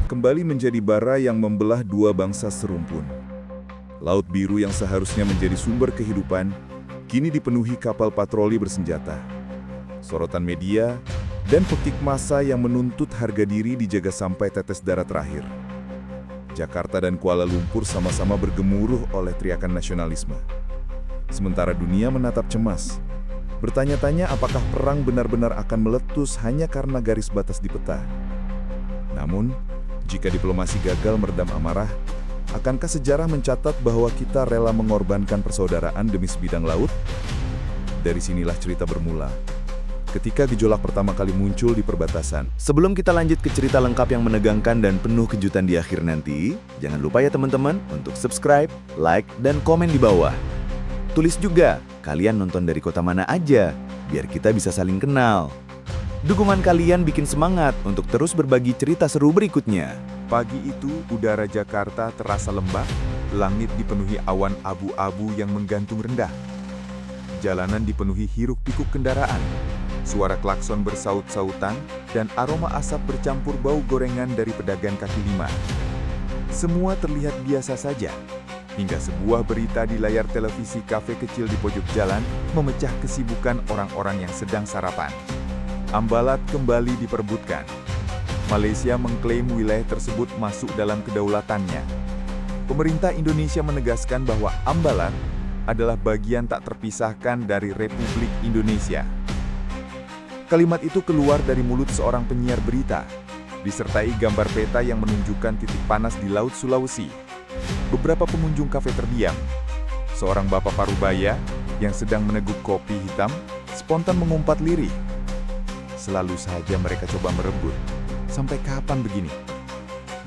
kembali menjadi bara yang membelah dua bangsa serumpun. Laut Biru yang seharusnya menjadi sumber kehidupan, kini dipenuhi kapal patroli bersenjata. Sorotan media dan pekik massa yang menuntut harga diri dijaga sampai tetes darah terakhir. Jakarta dan Kuala Lumpur sama-sama bergemuruh oleh teriakan nasionalisme. Sementara dunia menatap cemas, bertanya-tanya apakah perang benar-benar akan meletus hanya karena garis batas di peta. Namun, jika diplomasi gagal meredam amarah, akankah sejarah mencatat bahwa kita rela mengorbankan persaudaraan demi sebidang laut? Dari sinilah cerita bermula, ketika gejolak pertama kali muncul di perbatasan. Sebelum kita lanjut ke cerita lengkap yang menegangkan dan penuh kejutan di akhir nanti, jangan lupa ya teman-teman untuk subscribe, like, dan komen di bawah. Tulis juga, kalian nonton dari kota mana aja, biar kita bisa saling kenal. Dukungan kalian bikin semangat untuk terus berbagi cerita seru berikutnya. Pagi itu, udara Jakarta terasa lembab, langit dipenuhi awan abu-abu yang menggantung rendah. Jalanan dipenuhi hiruk-pikuk kendaraan, suara klakson bersaut-sautan, dan aroma asap bercampur bau gorengan dari pedagang kaki lima. Semua terlihat biasa saja, hingga sebuah berita di layar televisi kafe kecil di pojok jalan memecah kesibukan orang-orang yang sedang sarapan. Ambalat kembali diperebutkan. Malaysia mengklaim wilayah tersebut masuk dalam kedaulatannya. Pemerintah Indonesia menegaskan bahwa Ambalat adalah bagian tak terpisahkan dari Republik Indonesia. Kalimat itu keluar dari mulut seorang penyiar berita, disertai gambar peta yang menunjukkan titik panas di Laut Sulawesi. Beberapa pengunjung kafe terdiam. Seorang bapak parubaya yang sedang meneguk kopi hitam spontan mengumpat lirih. Selalu saja mereka coba merebut. Sampai kapan begini?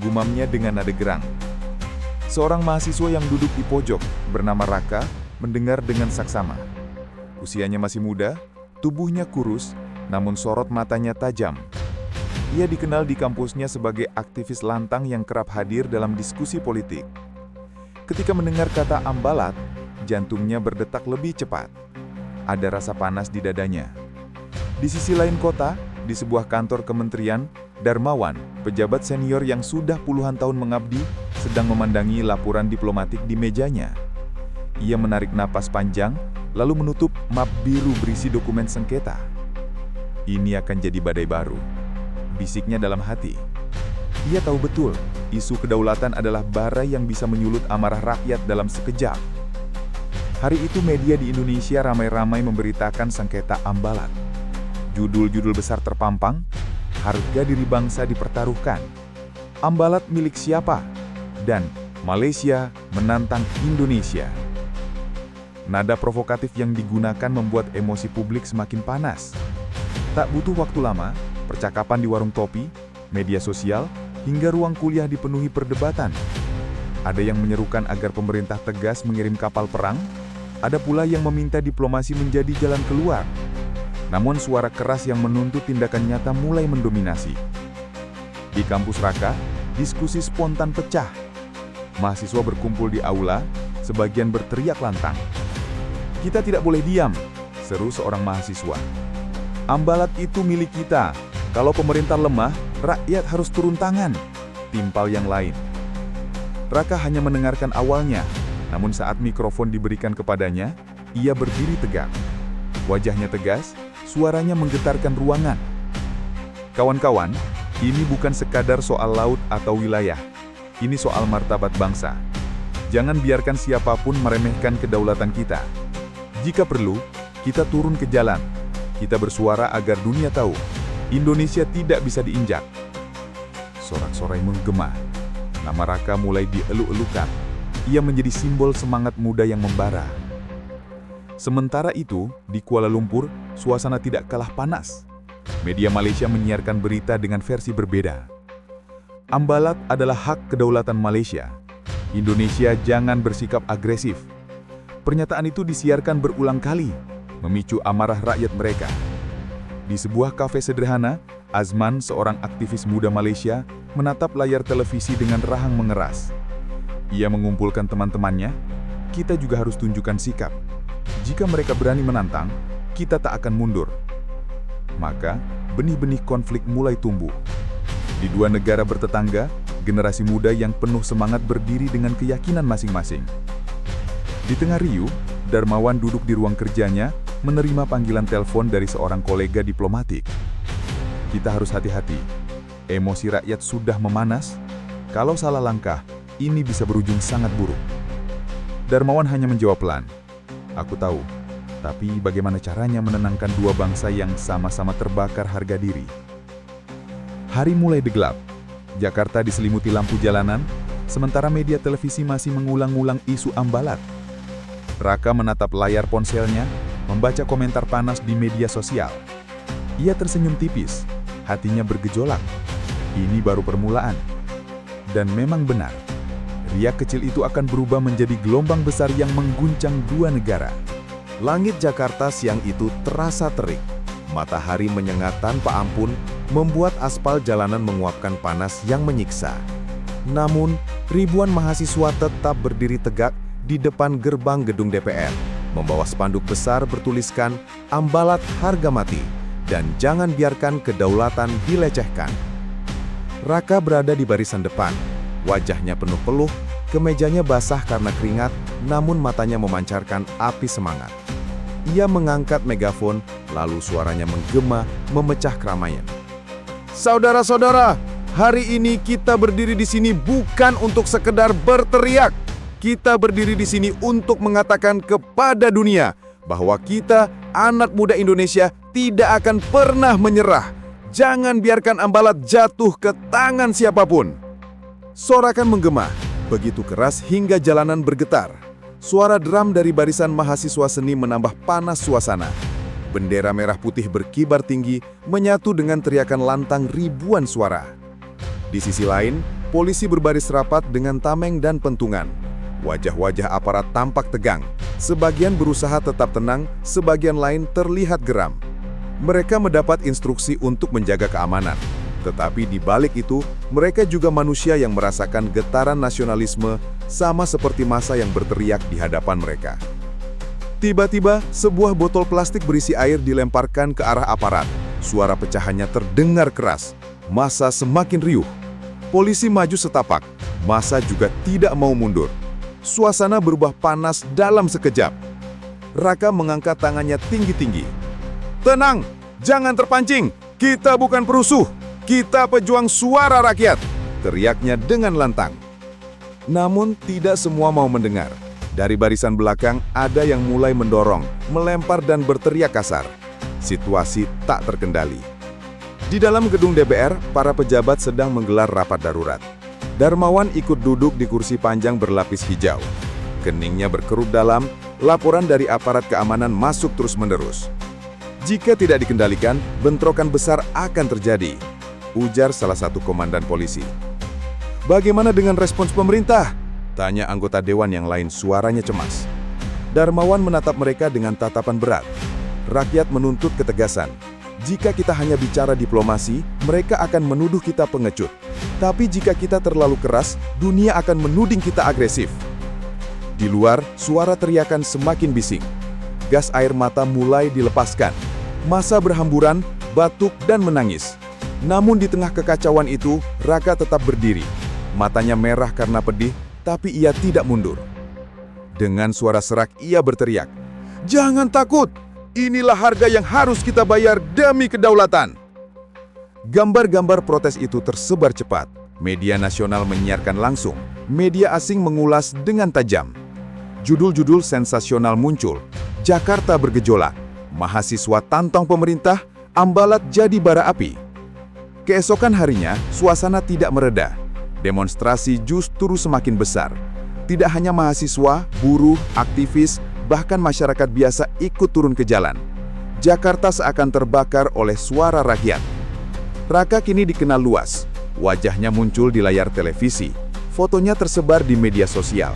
Gumamnya dengan nada gerang. Seorang mahasiswa yang duduk di pojok, bernama Raka, mendengar dengan saksama. Usianya masih muda, tubuhnya kurus, namun sorot matanya tajam. Ia dikenal di kampusnya sebagai aktivis lantang yang kerap hadir dalam diskusi politik. Ketika mendengar kata Ambalat, jantungnya berdetak lebih cepat. Ada rasa panas di dadanya. Di sisi lain kota, di sebuah kantor kementerian, Darmawan, pejabat senior yang sudah puluhan tahun mengabdi, sedang memandangi laporan diplomatik di mejanya. Ia menarik napas panjang, lalu menutup map biru berisi dokumen sengketa. Ini akan jadi badai baru, bisiknya dalam hati. Ia tahu betul, isu kedaulatan adalah bara yang bisa menyulut amarah rakyat dalam sekejap. Hari itu media di Indonesia ramai-ramai memberitakan sengketa Ambalat. Judul-judul besar terpampang, harga diri bangsa dipertaruhkan. Ambalat milik siapa? Dan Malaysia menantang Indonesia. Nada provokatif yang digunakan membuat emosi publik semakin panas. Tak butuh waktu lama, percakapan di warung topi, media sosial, hingga ruang kuliah dipenuhi perdebatan. Ada yang menyerukan agar pemerintah tegas mengirim kapal perang, ada pula yang meminta diplomasi menjadi jalan keluar. Namun suara keras yang menuntut tindakan nyata mulai mendominasi. Di kampus Raka, diskusi spontan pecah. Mahasiswa berkumpul di aula, sebagian berteriak lantang. "Kita tidak boleh diam," seru seorang mahasiswa. "Ambalat itu milik kita. Kalau pemerintah lemah, rakyat harus turun tangan," timpal yang lain. Raka hanya mendengarkan awalnya, namun saat mikrofon diberikan kepadanya, ia berdiri tegak. Wajahnya tegas, suaranya menggetarkan ruangan. "Kawan-kawan, ini bukan sekadar soal laut atau wilayah. Ini soal martabat bangsa. Jangan biarkan siapapun meremehkan kedaulatan kita. Jika perlu, kita turun ke jalan. Kita bersuara agar dunia tahu, Indonesia tidak bisa diinjak." Sorak-sorai menggema. Nama Raka mulai dieluk-elukan. Ia menjadi simbol semangat muda yang membara. Sementara itu, di Kuala Lumpur, suasana tidak kalah panas. Media Malaysia menyiarkan berita dengan versi berbeda. Ambalat adalah hak kedaulatan Malaysia. Indonesia jangan bersikap agresif. Pernyataan itu disiarkan berulang kali, memicu amarah rakyat mereka. Di sebuah kafe sederhana, Azman, seorang aktivis muda Malaysia, menatap layar televisi dengan rahang mengeras. Ia mengumpulkan teman-temannya, "Kita juga harus tunjukkan sikap. Jika mereka berani menantang, kita tak akan mundur." Maka, benih-benih konflik mulai tumbuh. Di dua negara bertetangga, generasi muda yang penuh semangat berdiri dengan keyakinan masing-masing. Di tengah riuh, Darmawan duduk di ruang kerjanya, menerima panggilan telepon dari seorang kolega diplomatik. Kita harus hati-hati. Emosi rakyat sudah memanas. Kalau salah langkah, ini bisa berujung sangat buruk. Darmawan hanya menjawab pelan. Aku tahu, tapi bagaimana caranya menenangkan dua bangsa yang sama-sama terbakar harga diri? Hari mulai gelap. Jakarta diselimuti lampu jalanan, sementara media televisi masih mengulang-ulang isu Ambalat. Raka menatap layar ponselnya, membaca komentar panas di media sosial. Ia tersenyum tipis, hatinya bergejolak. Ini baru permulaan. Dan memang benar, riak kecil itu akan berubah menjadi gelombang besar yang mengguncang dua negara. Langit Jakarta siang itu terasa terik. Matahari menyengat tanpa ampun, membuat aspal jalanan menguapkan panas yang menyiksa. Namun, ribuan mahasiswa tetap berdiri tegak di depan gerbang gedung DPR, membawa spanduk besar bertuliskan Ambalat harga mati, dan jangan biarkan kedaulatan dilecehkan. Raka berada di barisan depan, wajahnya penuh peluh, kemejanya basah karena keringat, namun matanya memancarkan api semangat. Ia mengangkat megafon, lalu suaranya menggema, memecah keramaian. Saudara-saudara, hari ini kita berdiri di sini bukan untuk sekedar berteriak. Kita berdiri di sini untuk mengatakan kepada dunia bahwa kita, anak muda Indonesia, tidak akan pernah menyerah. Jangan biarkan Ambalat jatuh ke tangan siapapun. Sorakan menggema, begitu keras hingga jalanan bergetar. Suara drum dari barisan mahasiswa seni menambah panas suasana. Bendera merah putih berkibar tinggi, menyatu dengan teriakan lantang ribuan suara. Di sisi lain, polisi berbaris rapat dengan tameng dan pentungan. Wajah-wajah aparat tampak tegang. Sebagian berusaha tetap tenang, sebagian lain terlihat geram. Mereka mendapat instruksi untuk menjaga keamanan. Tetapi di balik itu, mereka juga manusia yang merasakan getaran nasionalisme sama seperti massa yang berteriak di hadapan mereka. Tiba-tiba, sebuah botol plastik berisi air dilemparkan ke arah aparat. Suara pecahannya terdengar keras. Massa semakin riuh. Polisi maju setapak. Massa juga tidak mau mundur. Suasana berubah panas dalam sekejap. Raka mengangkat tangannya tinggi-tinggi. Tenang, jangan terpancing. Kita bukan perusuh. Kita pejuang suara rakyat, teriaknya dengan lantang. Namun tidak semua mau mendengar. Dari barisan belakang ada yang mulai mendorong, melempar dan berteriak kasar. Situasi tak terkendali. Di dalam gedung DPR, para pejabat sedang menggelar rapat darurat. Darmawan ikut duduk di kursi panjang berlapis hijau. Keningnya berkerut dalam, laporan dari aparat keamanan masuk terus-menerus. Jika tidak dikendalikan, bentrokan besar akan terjadi, ujar salah satu komandan polisi. Bagaimana dengan respons pemerintah? Tanya anggota dewan yang lain, suaranya cemas. Darmawan menatap mereka dengan tatapan berat. Rakyat menuntut ketegasan. Jika kita hanya bicara diplomasi, mereka akan menuduh kita pengecut. Tapi jika kita terlalu keras, dunia akan menuding kita agresif. Di luar, suara teriakan semakin bising. Gas air mata mulai dilepaskan. Massa berhamburan, batuk, dan menangis. Namun di tengah kekacauan itu, Raka tetap berdiri. Matanya merah karena pedih, tapi ia tidak mundur. Dengan suara serak, ia berteriak, "Jangan takut! Inilah harga yang harus kita bayar demi kedaulatan." Gambar-gambar protes itu tersebar cepat. Media nasional menyiarkan langsung. Media asing mengulas dengan tajam. Judul-judul sensasional muncul. Jakarta bergejolak. Mahasiswa tantang pemerintah, Ambalat jadi bara api. Keesokan harinya, suasana tidak mereda. Demonstrasi justru semakin besar. Tidak hanya mahasiswa, buruh, aktivis, bahkan masyarakat biasa ikut turun ke jalan. Jakarta seakan terbakar oleh suara rakyat. Raka kini dikenal luas. Wajahnya muncul di layar televisi. Fotonya tersebar di media sosial.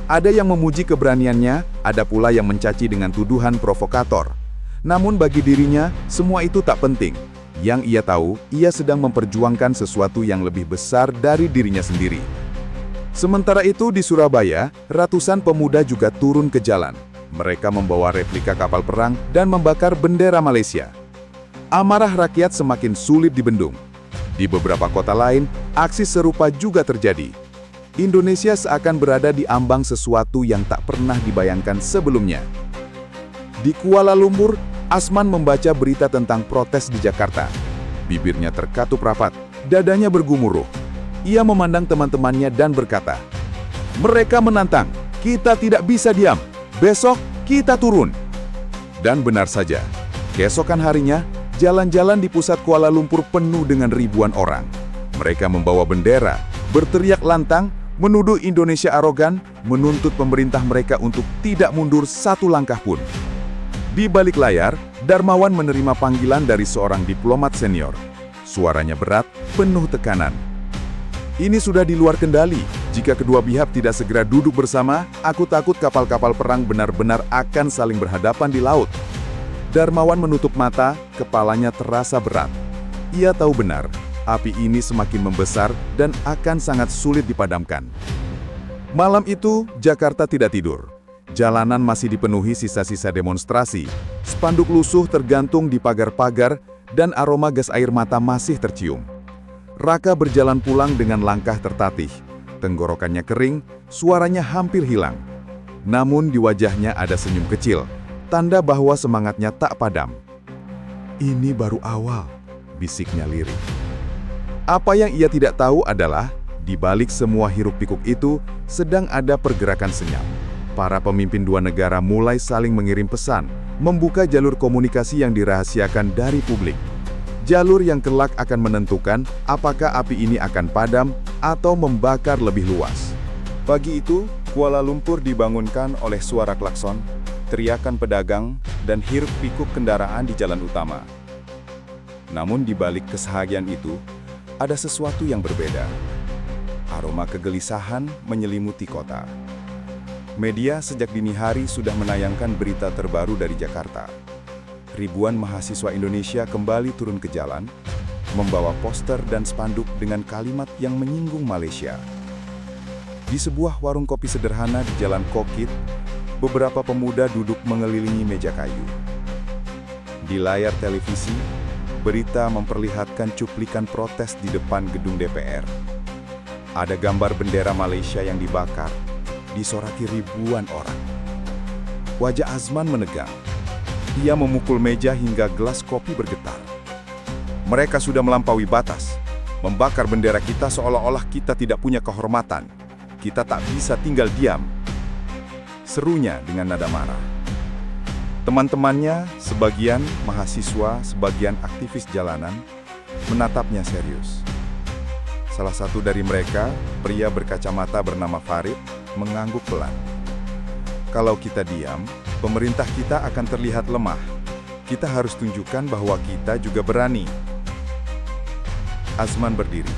Ada yang memuji keberaniannya, ada pula yang mencaci dengan tuduhan provokator. Namun bagi dirinya, semua itu tak penting. Yang ia tahu, ia sedang memperjuangkan sesuatu yang lebih besar dari dirinya sendiri. Sementara itu di Surabaya, ratusan pemuda juga turun ke jalan. Mereka membawa replika kapal perang dan membakar bendera Malaysia. Amarah rakyat semakin sulit dibendung. Di beberapa kota lain, aksi serupa juga terjadi. Indonesia seakan berada di ambang sesuatu yang tak pernah dibayangkan sebelumnya. Di Kuala Lumpur, Asman membaca berita tentang protes di Jakarta. Bibirnya terkatup rapat, dadanya bergumuruh. Ia memandang teman-temannya dan berkata, "Mereka menantang, kita tidak bisa diam. Besok kita turun." Dan benar saja, keesokan harinya, jalan-jalan di pusat Kuala Lumpur penuh dengan ribuan orang. Mereka membawa bendera, berteriak lantang, menuduh Indonesia arogan, menuntut pemerintah mereka untuk tidak mundur satu langkah pun. Di balik layar, Darmawan menerima panggilan dari seorang diplomat senior. Suaranya berat, penuh tekanan. "Ini sudah di luar kendali. Jika kedua pihak tidak segera duduk bersama, aku takut kapal-kapal perang benar-benar akan saling berhadapan di laut." Darmawan menutup mata, kepalanya terasa berat. Ia tahu benar, api ini semakin membesar dan akan sangat sulit dipadamkan. Malam itu, Jakarta tidak tidur. Jalanan masih dipenuhi sisa-sisa demonstrasi. Spanduk lusuh tergantung di pagar-pagar dan aroma gas air mata masih tercium. Raka berjalan pulang dengan langkah tertatih. Tenggorokannya kering, suaranya hampir hilang. Namun di wajahnya ada senyum kecil, tanda bahwa semangatnya tak padam. "Ini baru awal," bisiknya lirih. Apa yang ia tidak tahu adalah, di balik semua hiruk-pikuk itu, sedang ada pergerakan senyap. Para pemimpin dua negara mulai saling mengirim pesan, membuka jalur komunikasi yang dirahasiakan dari publik. Jalur yang kelak akan menentukan apakah api ini akan padam atau membakar lebih luas. Pagi itu, Kuala Lumpur dibangunkan oleh suara klakson, teriakan pedagang, dan hiruk-pikuk kendaraan di jalan utama. Namun di balik keseharian itu, ada sesuatu yang berbeda. Aroma kegelisahan menyelimuti kota. Media sejak dini hari sudah menayangkan berita terbaru dari Jakarta. Ribuan mahasiswa Indonesia kembali turun ke jalan, membawa poster dan spanduk dengan kalimat yang menyinggung Malaysia. Di sebuah warung kopi sederhana di Jalan Kokit, beberapa pemuda duduk mengelilingi meja kayu. Di layar televisi, berita memperlihatkan cuplikan protes di depan gedung DPR. Ada gambar bendera Malaysia yang dibakar, disoraki ribuan orang. Wajah Azman menegang. Ia memukul meja hingga gelas kopi bergetar. "Mereka sudah melampaui batas, membakar bendera kita seolah-olah kita tidak punya kehormatan. Kita tak bisa tinggal diam," serunya dengan nada marah. Teman-temannya, sebagian mahasiswa, sebagian aktivis jalanan, menatapnya serius. Salah satu dari mereka, pria berkacamata bernama Farid, mengangguk pelan. "Kalau kita diam, pemerintah kita akan terlihat lemah. Kita harus tunjukkan bahwa kita juga berani." Azman berdiri.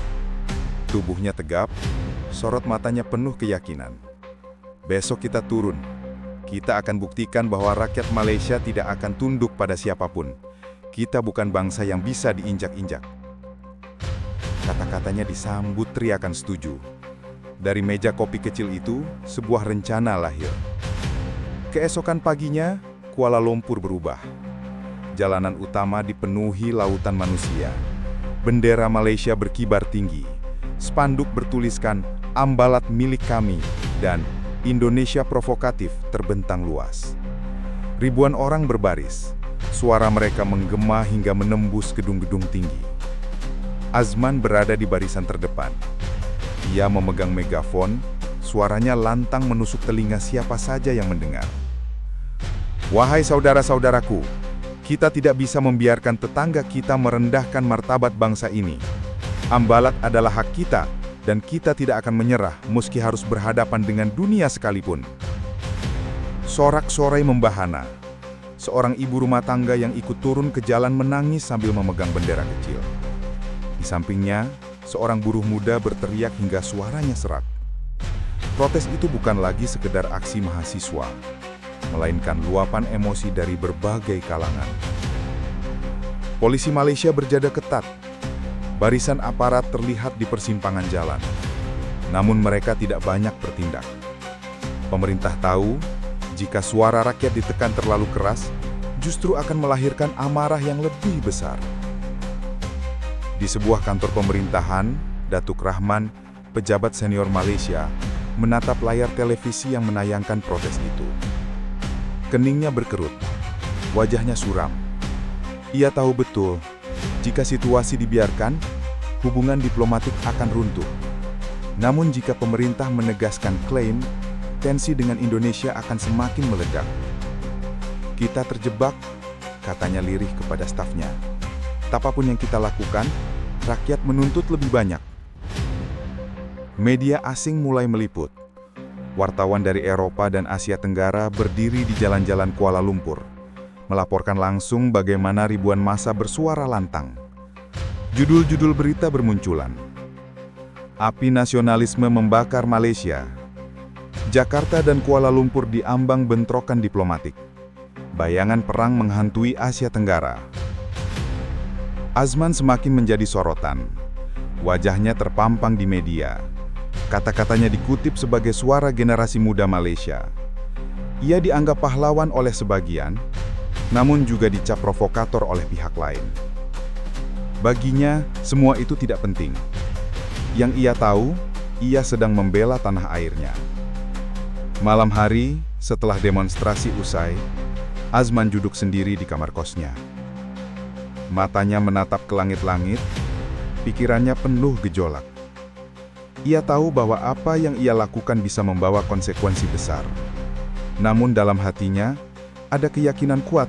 Tubuhnya tegap, sorot matanya penuh keyakinan. "Besok kita turun. Kita akan buktikan bahwa rakyat Malaysia tidak akan tunduk pada siapapun. Kita bukan bangsa yang bisa diinjak-injak." Kata-katanya disambut teriakan setuju. Dari meja kopi kecil itu, sebuah rencana lahir. Keesokan paginya, Kuala Lumpur berubah. Jalanan utama dipenuhi lautan manusia. Bendera Malaysia berkibar tinggi. Spanduk bertuliskan, "Ambalat milik kami," dan "Indonesia provokatif" terbentang luas. Ribuan orang berbaris. Suara mereka menggema hingga menembus gedung-gedung tinggi. Azman berada di barisan terdepan. Ia memegang megafon, suaranya lantang menusuk telinga siapa saja yang mendengar. "Wahai saudara-saudaraku, kita tidak bisa membiarkan tetangga kita merendahkan martabat bangsa ini. Ambalat adalah hak kita, dan kita tidak akan menyerah meski harus berhadapan dengan dunia sekalipun." Sorak-sorai membahana. Seorang ibu rumah tangga yang ikut turun ke jalan menangis sambil memegang bendera kecil. Di sampingnya, seorang buruh muda berteriak hingga suaranya serak. Protes itu bukan lagi sekedar aksi mahasiswa, melainkan luapan emosi dari berbagai kalangan. Polisi Malaysia berjaga ketat. Barisan aparat terlihat di persimpangan jalan. Namun mereka tidak banyak bertindak. Pemerintah tahu, jika suara rakyat ditekan terlalu keras, justru akan melahirkan amarah yang lebih besar. Di sebuah kantor pemerintahan, Datuk Rahman, pejabat senior Malaysia, menatap layar televisi yang menayangkan protes itu. Keningnya berkerut, wajahnya suram. Ia tahu betul, jika situasi dibiarkan, hubungan diplomatik akan runtuh. Namun jika pemerintah menegaskan klaim, tensi dengan Indonesia akan semakin meledak. Kita terjebak, katanya lirih kepada stafnya. Apapun yang kita lakukan, rakyat menuntut lebih banyak. Media asing mulai meliput. Wartawan dari Eropa dan Asia Tenggara berdiri di jalan-jalan Kuala Lumpur, melaporkan langsung bagaimana ribuan massa bersuara lantang. Judul-judul berita bermunculan. Api nasionalisme membakar Malaysia. Jakarta dan Kuala Lumpur diambang bentrokan diplomatik. Bayangan perang menghantui Asia Tenggara. Azman semakin menjadi sorotan. Wajahnya terpampang di media. Kata-katanya dikutip sebagai suara generasi muda Malaysia. Ia dianggap pahlawan oleh sebagian, namun juga dicap provokator oleh pihak lain. Baginya, semua itu tidak penting. Yang ia tahu, ia sedang membela tanah airnya. Malam hari, setelah demonstrasi usai, Azman duduk sendiri di kamar kosnya. Matanya menatap ke langit-langit, pikirannya penuh gejolak. Ia tahu bahwa apa yang ia lakukan bisa membawa konsekuensi besar. Namun dalam hatinya, ada keyakinan kuat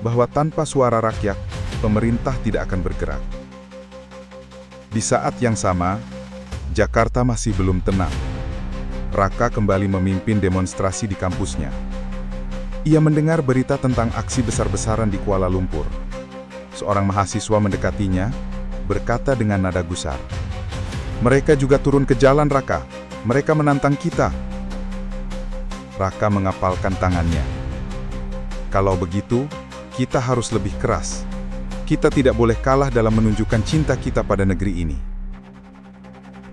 bahwa tanpa suara rakyat, pemerintah tidak akan bergerak. Di saat yang sama, Jakarta masih belum tenang. Raka kembali memimpin demonstrasi di kampusnya. Ia mendengar berita tentang aksi besar-besaran di Kuala Lumpur. Seorang mahasiswa mendekatinya, berkata dengan nada gusar, "Mereka juga turun ke jalan, Raka. Mereka menantang kita." Raka mengapalkan tangannya. "Kalau begitu, kita harus lebih keras. Kita tidak boleh kalah dalam menunjukkan cinta kita pada negeri ini."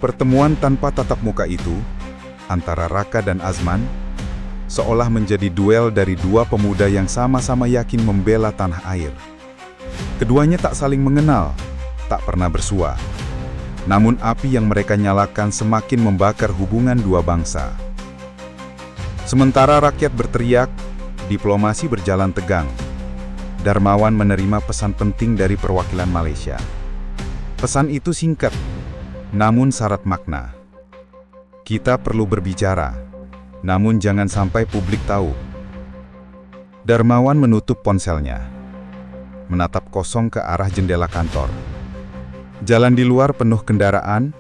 Pertemuan tanpa tatap muka itu, antara Raka dan Azman, seolah menjadi duel dari dua pemuda yang sama-sama yakin membela tanah air. Keduanya tak saling mengenal, tak pernah bersua. Namun api yang mereka nyalakan semakin membakar hubungan dua bangsa. Sementara rakyat berteriak, diplomasi berjalan tegang. Darmawan menerima pesan penting dari perwakilan Malaysia. Pesan itu singkat, namun syarat makna. "Kita perlu berbicara, namun jangan sampai publik tahu." Darmawan menutup ponselnya, menatap kosong ke arah jendela kantor. Jalan di luar penuh kendaraan,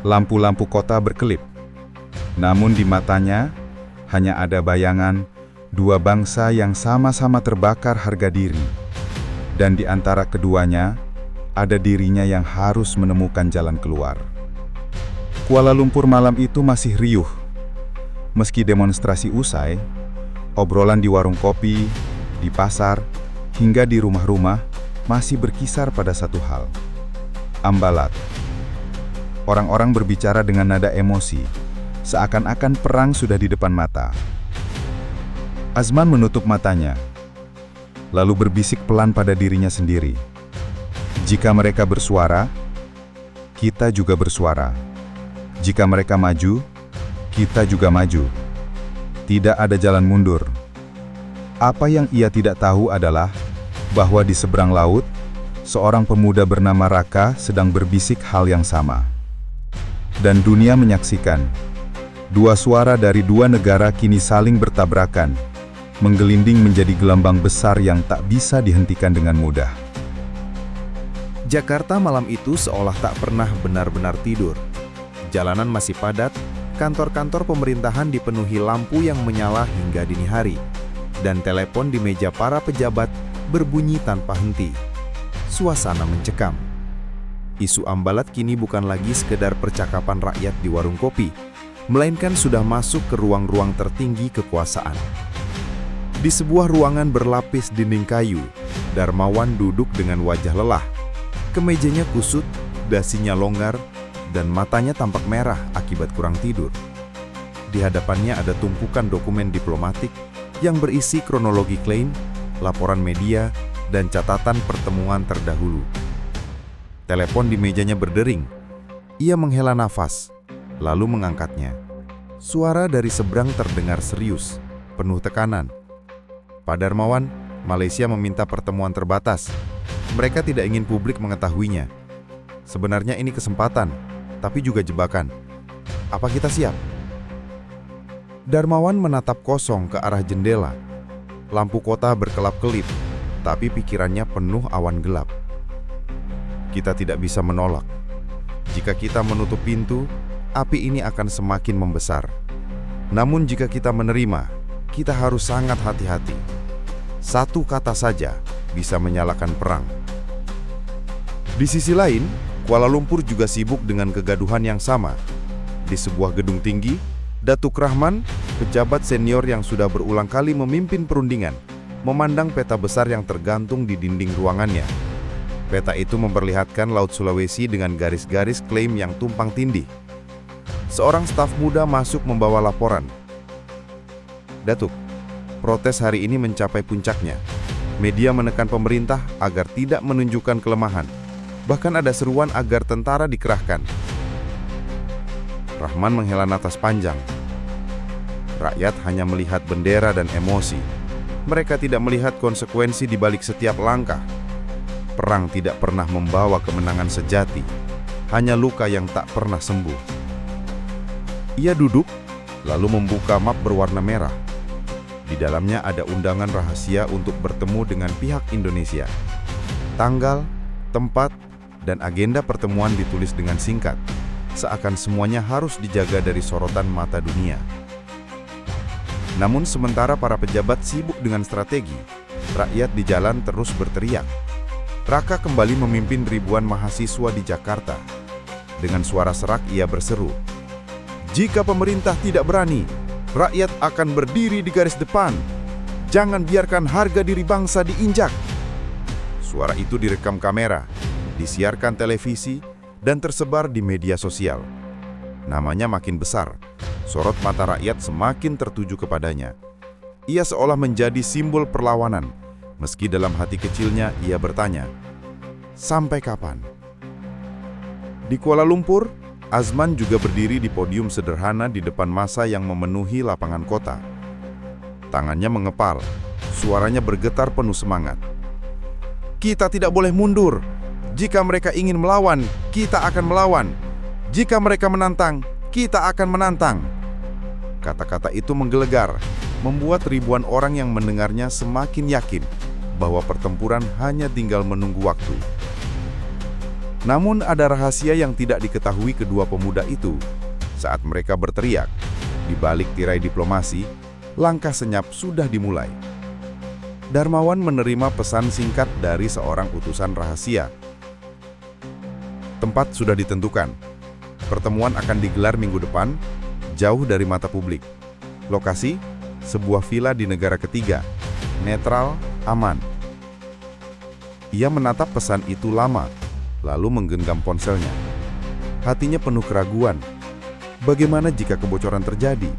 lampu-lampu kota berkelip. Namun di matanya, hanya ada bayangan dua bangsa yang sama-sama terbakar harga diri. Dan di antara keduanya, ada dirinya yang harus menemukan jalan keluar. Kuala Lumpur malam itu masih riuh. Meski demonstrasi usai, obrolan di warung kopi, di pasar, hingga di rumah-rumah masih berkisar pada satu hal. Ambalat. Orang-orang berbicara dengan nada emosi, seakan-akan perang sudah di depan mata. Azman menutup matanya, lalu berbisik pelan pada dirinya sendiri. Jika mereka bersuara, kita juga bersuara. Jika mereka maju, kita juga maju. Tidak ada jalan mundur. Apa yang ia tidak tahu adalah bahwa di seberang laut, seorang pemuda bernama Raka sedang berbisik hal yang sama. Dan dunia menyaksikan, dua suara dari dua negara kini saling bertabrakan, menggelinding menjadi gelombang besar yang tak bisa dihentikan dengan mudah. Jakarta malam itu seolah tak pernah benar-benar tidur. Jalanan masih padat, kantor-kantor pemerintahan dipenuhi lampu yang menyala hingga dini hari, dan telepon di meja para pejabat berbunyi tanpa henti. Suasana mencekam. Isu Ambalat kini bukan lagi sekedar percakapan rakyat di warung kopi, melainkan sudah masuk ke ruang-ruang tertinggi kekuasaan. Di sebuah ruangan berlapis dinding kayu, Darmawan duduk dengan wajah lelah. Kemejanya kusut, dasinya longgar, dan matanya tampak merah akibat kurang tidur. Di hadapannya ada tumpukan dokumen diplomatik yang berisi kronologi klaim, laporan media, dan catatan pertemuan terdahulu. Telepon di mejanya berdering. Ia menghela nafas, lalu mengangkatnya. Suara dari seberang terdengar serius, penuh tekanan. Pak Darmawan, Malaysia meminta pertemuan terbatas. Mereka tidak ingin publik mengetahuinya. Sebenarnya ini kesempatan, tapi juga jebakan. Apa kita siap? Darmawan menatap kosong ke arah jendela. Lampu kota berkelap-kelip, tapi pikirannya penuh awan gelap. Kita tidak bisa menolak. Jika kita menutup pintu, api ini akan semakin membesar. Namun jika kita menerima, kita harus sangat hati-hati. Satu kata saja bisa menyalakan perang. Di sisi lain, Kuala Lumpur juga sibuk dengan kegaduhan yang sama. Di sebuah gedung tinggi, Datuk Rahman, pejabat senior yang sudah berulang kali memimpin perundingan, memandang peta besar yang tergantung di dinding ruangannya. Peta itu memperlihatkan Laut Sulawesi dengan garis-garis klaim yang tumpang tindih. Seorang staf muda masuk membawa laporan. Datuk, protes hari ini mencapai puncaknya. Media menekan pemerintah agar tidak menunjukkan kelemahan. Bahkan ada seruan agar tentara dikerahkan. Rahman menghela napas panjang. Rakyat hanya melihat bendera dan emosi. Mereka tidak melihat konsekuensi di balik setiap langkah. Perang tidak pernah membawa kemenangan sejati, hanya luka yang tak pernah sembuh. Ia duduk, lalu membuka map berwarna merah. Di dalamnya ada undangan rahasia untuk bertemu dengan pihak Indonesia. Tanggal, tempat, dan agenda pertemuan ditulis dengan singkat, seakan semuanya harus dijaga dari sorotan mata dunia. Namun sementara para pejabat sibuk dengan strategi, rakyat di jalan terus berteriak. Raka kembali memimpin ribuan mahasiswa di Jakarta. Dengan suara serak ia berseru, "Jika pemerintah tidak berani, rakyat akan berdiri di garis depan. Jangan biarkan harga diri bangsa diinjak." Suara itu direkam kamera, disiarkan televisi, dan tersebar di media sosial. Namanya makin besar, sorot mata rakyat semakin tertuju kepadanya. Ia seolah menjadi simbol perlawanan. Meski dalam hati kecilnya ia bertanya, sampai kapan? Di Kuala Lumpur, Azman juga berdiri di podium sederhana di depan massa yang memenuhi lapangan kota. Tangannya mengepal, suaranya bergetar penuh semangat. Kita tidak boleh mundur. Jika mereka ingin melawan, kita akan melawan. Jika mereka menantang, kita akan menantang. Kata-kata itu menggelegar, membuat ribuan orang yang mendengarnya semakin yakin bahwa pertempuran hanya tinggal menunggu waktu. Namun ada rahasia yang tidak diketahui kedua pemuda itu. Saat mereka berteriak, di balik tirai diplomasi, langkah senyap sudah dimulai. Darmawan menerima pesan singkat dari seorang utusan rahasia. Tempat sudah ditentukan. Pertemuan akan digelar minggu depan, jauh dari mata publik. Lokasi, sebuah villa di negara ketiga, netral, aman. Ia menatap pesan itu lama, lalu menggenggam ponselnya. Hatinya penuh keraguan. Bagaimana jika kebocoran terjadi?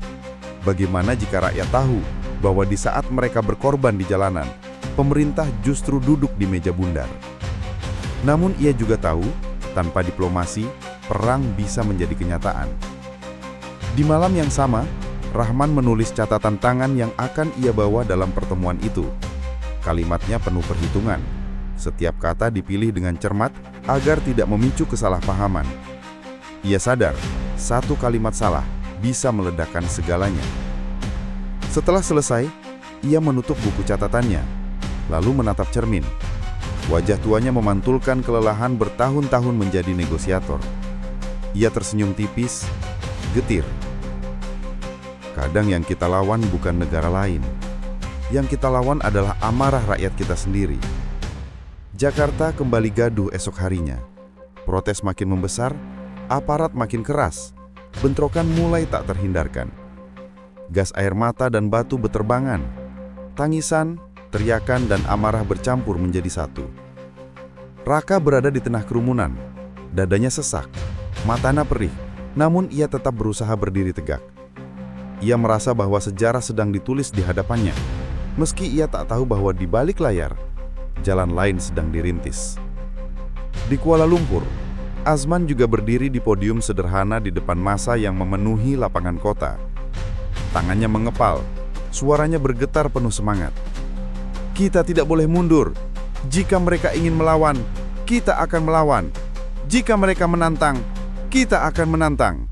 Bagaimana jika rakyat tahu bahwa di saat mereka berkorban di jalanan, pemerintah justru duduk di meja bundar? Namun ia juga tahu, tanpa diplomasi, perang bisa menjadi kenyataan. Di malam yang sama, Rahman menulis catatan tangan yang akan ia bawa dalam pertemuan itu. Kalimatnya penuh perhitungan. Setiap kata dipilih dengan cermat agar tidak memicu kesalahpahaman. Ia sadar, satu kalimat salah bisa meledakkan segalanya. Setelah selesai, ia menutup buku catatannya, lalu menatap cermin. Wajah tuanya memantulkan kelelahan bertahun-tahun menjadi negosiator. Ia tersenyum tipis, getir. Kadang yang kita lawan bukan negara lain. Yang kita lawan adalah amarah rakyat kita sendiri. Jakarta kembali gaduh esok harinya. Protes makin membesar, aparat makin keras. Bentrokan mulai tak terhindarkan. Gas air mata dan batu beterbangan. Tangisan, teriakan, dan amarah bercampur menjadi satu. Raka berada di tengah kerumunan. Dadanya sesak, matanya perih, namun ia tetap berusaha berdiri tegak. Ia merasa bahwa sejarah sedang ditulis di hadapannya, meski ia tak tahu bahwa di balik layar, jalan lain sedang dirintis. Di Kuala Lumpur, Azman juga berdiri di podium sederhana di depan massa yang memenuhi lapangan kota. Tangannya mengepal, suaranya bergetar penuh semangat. Kita tidak boleh mundur. Jika mereka ingin melawan, kita akan melawan. Jika mereka menantang, kita akan menantang.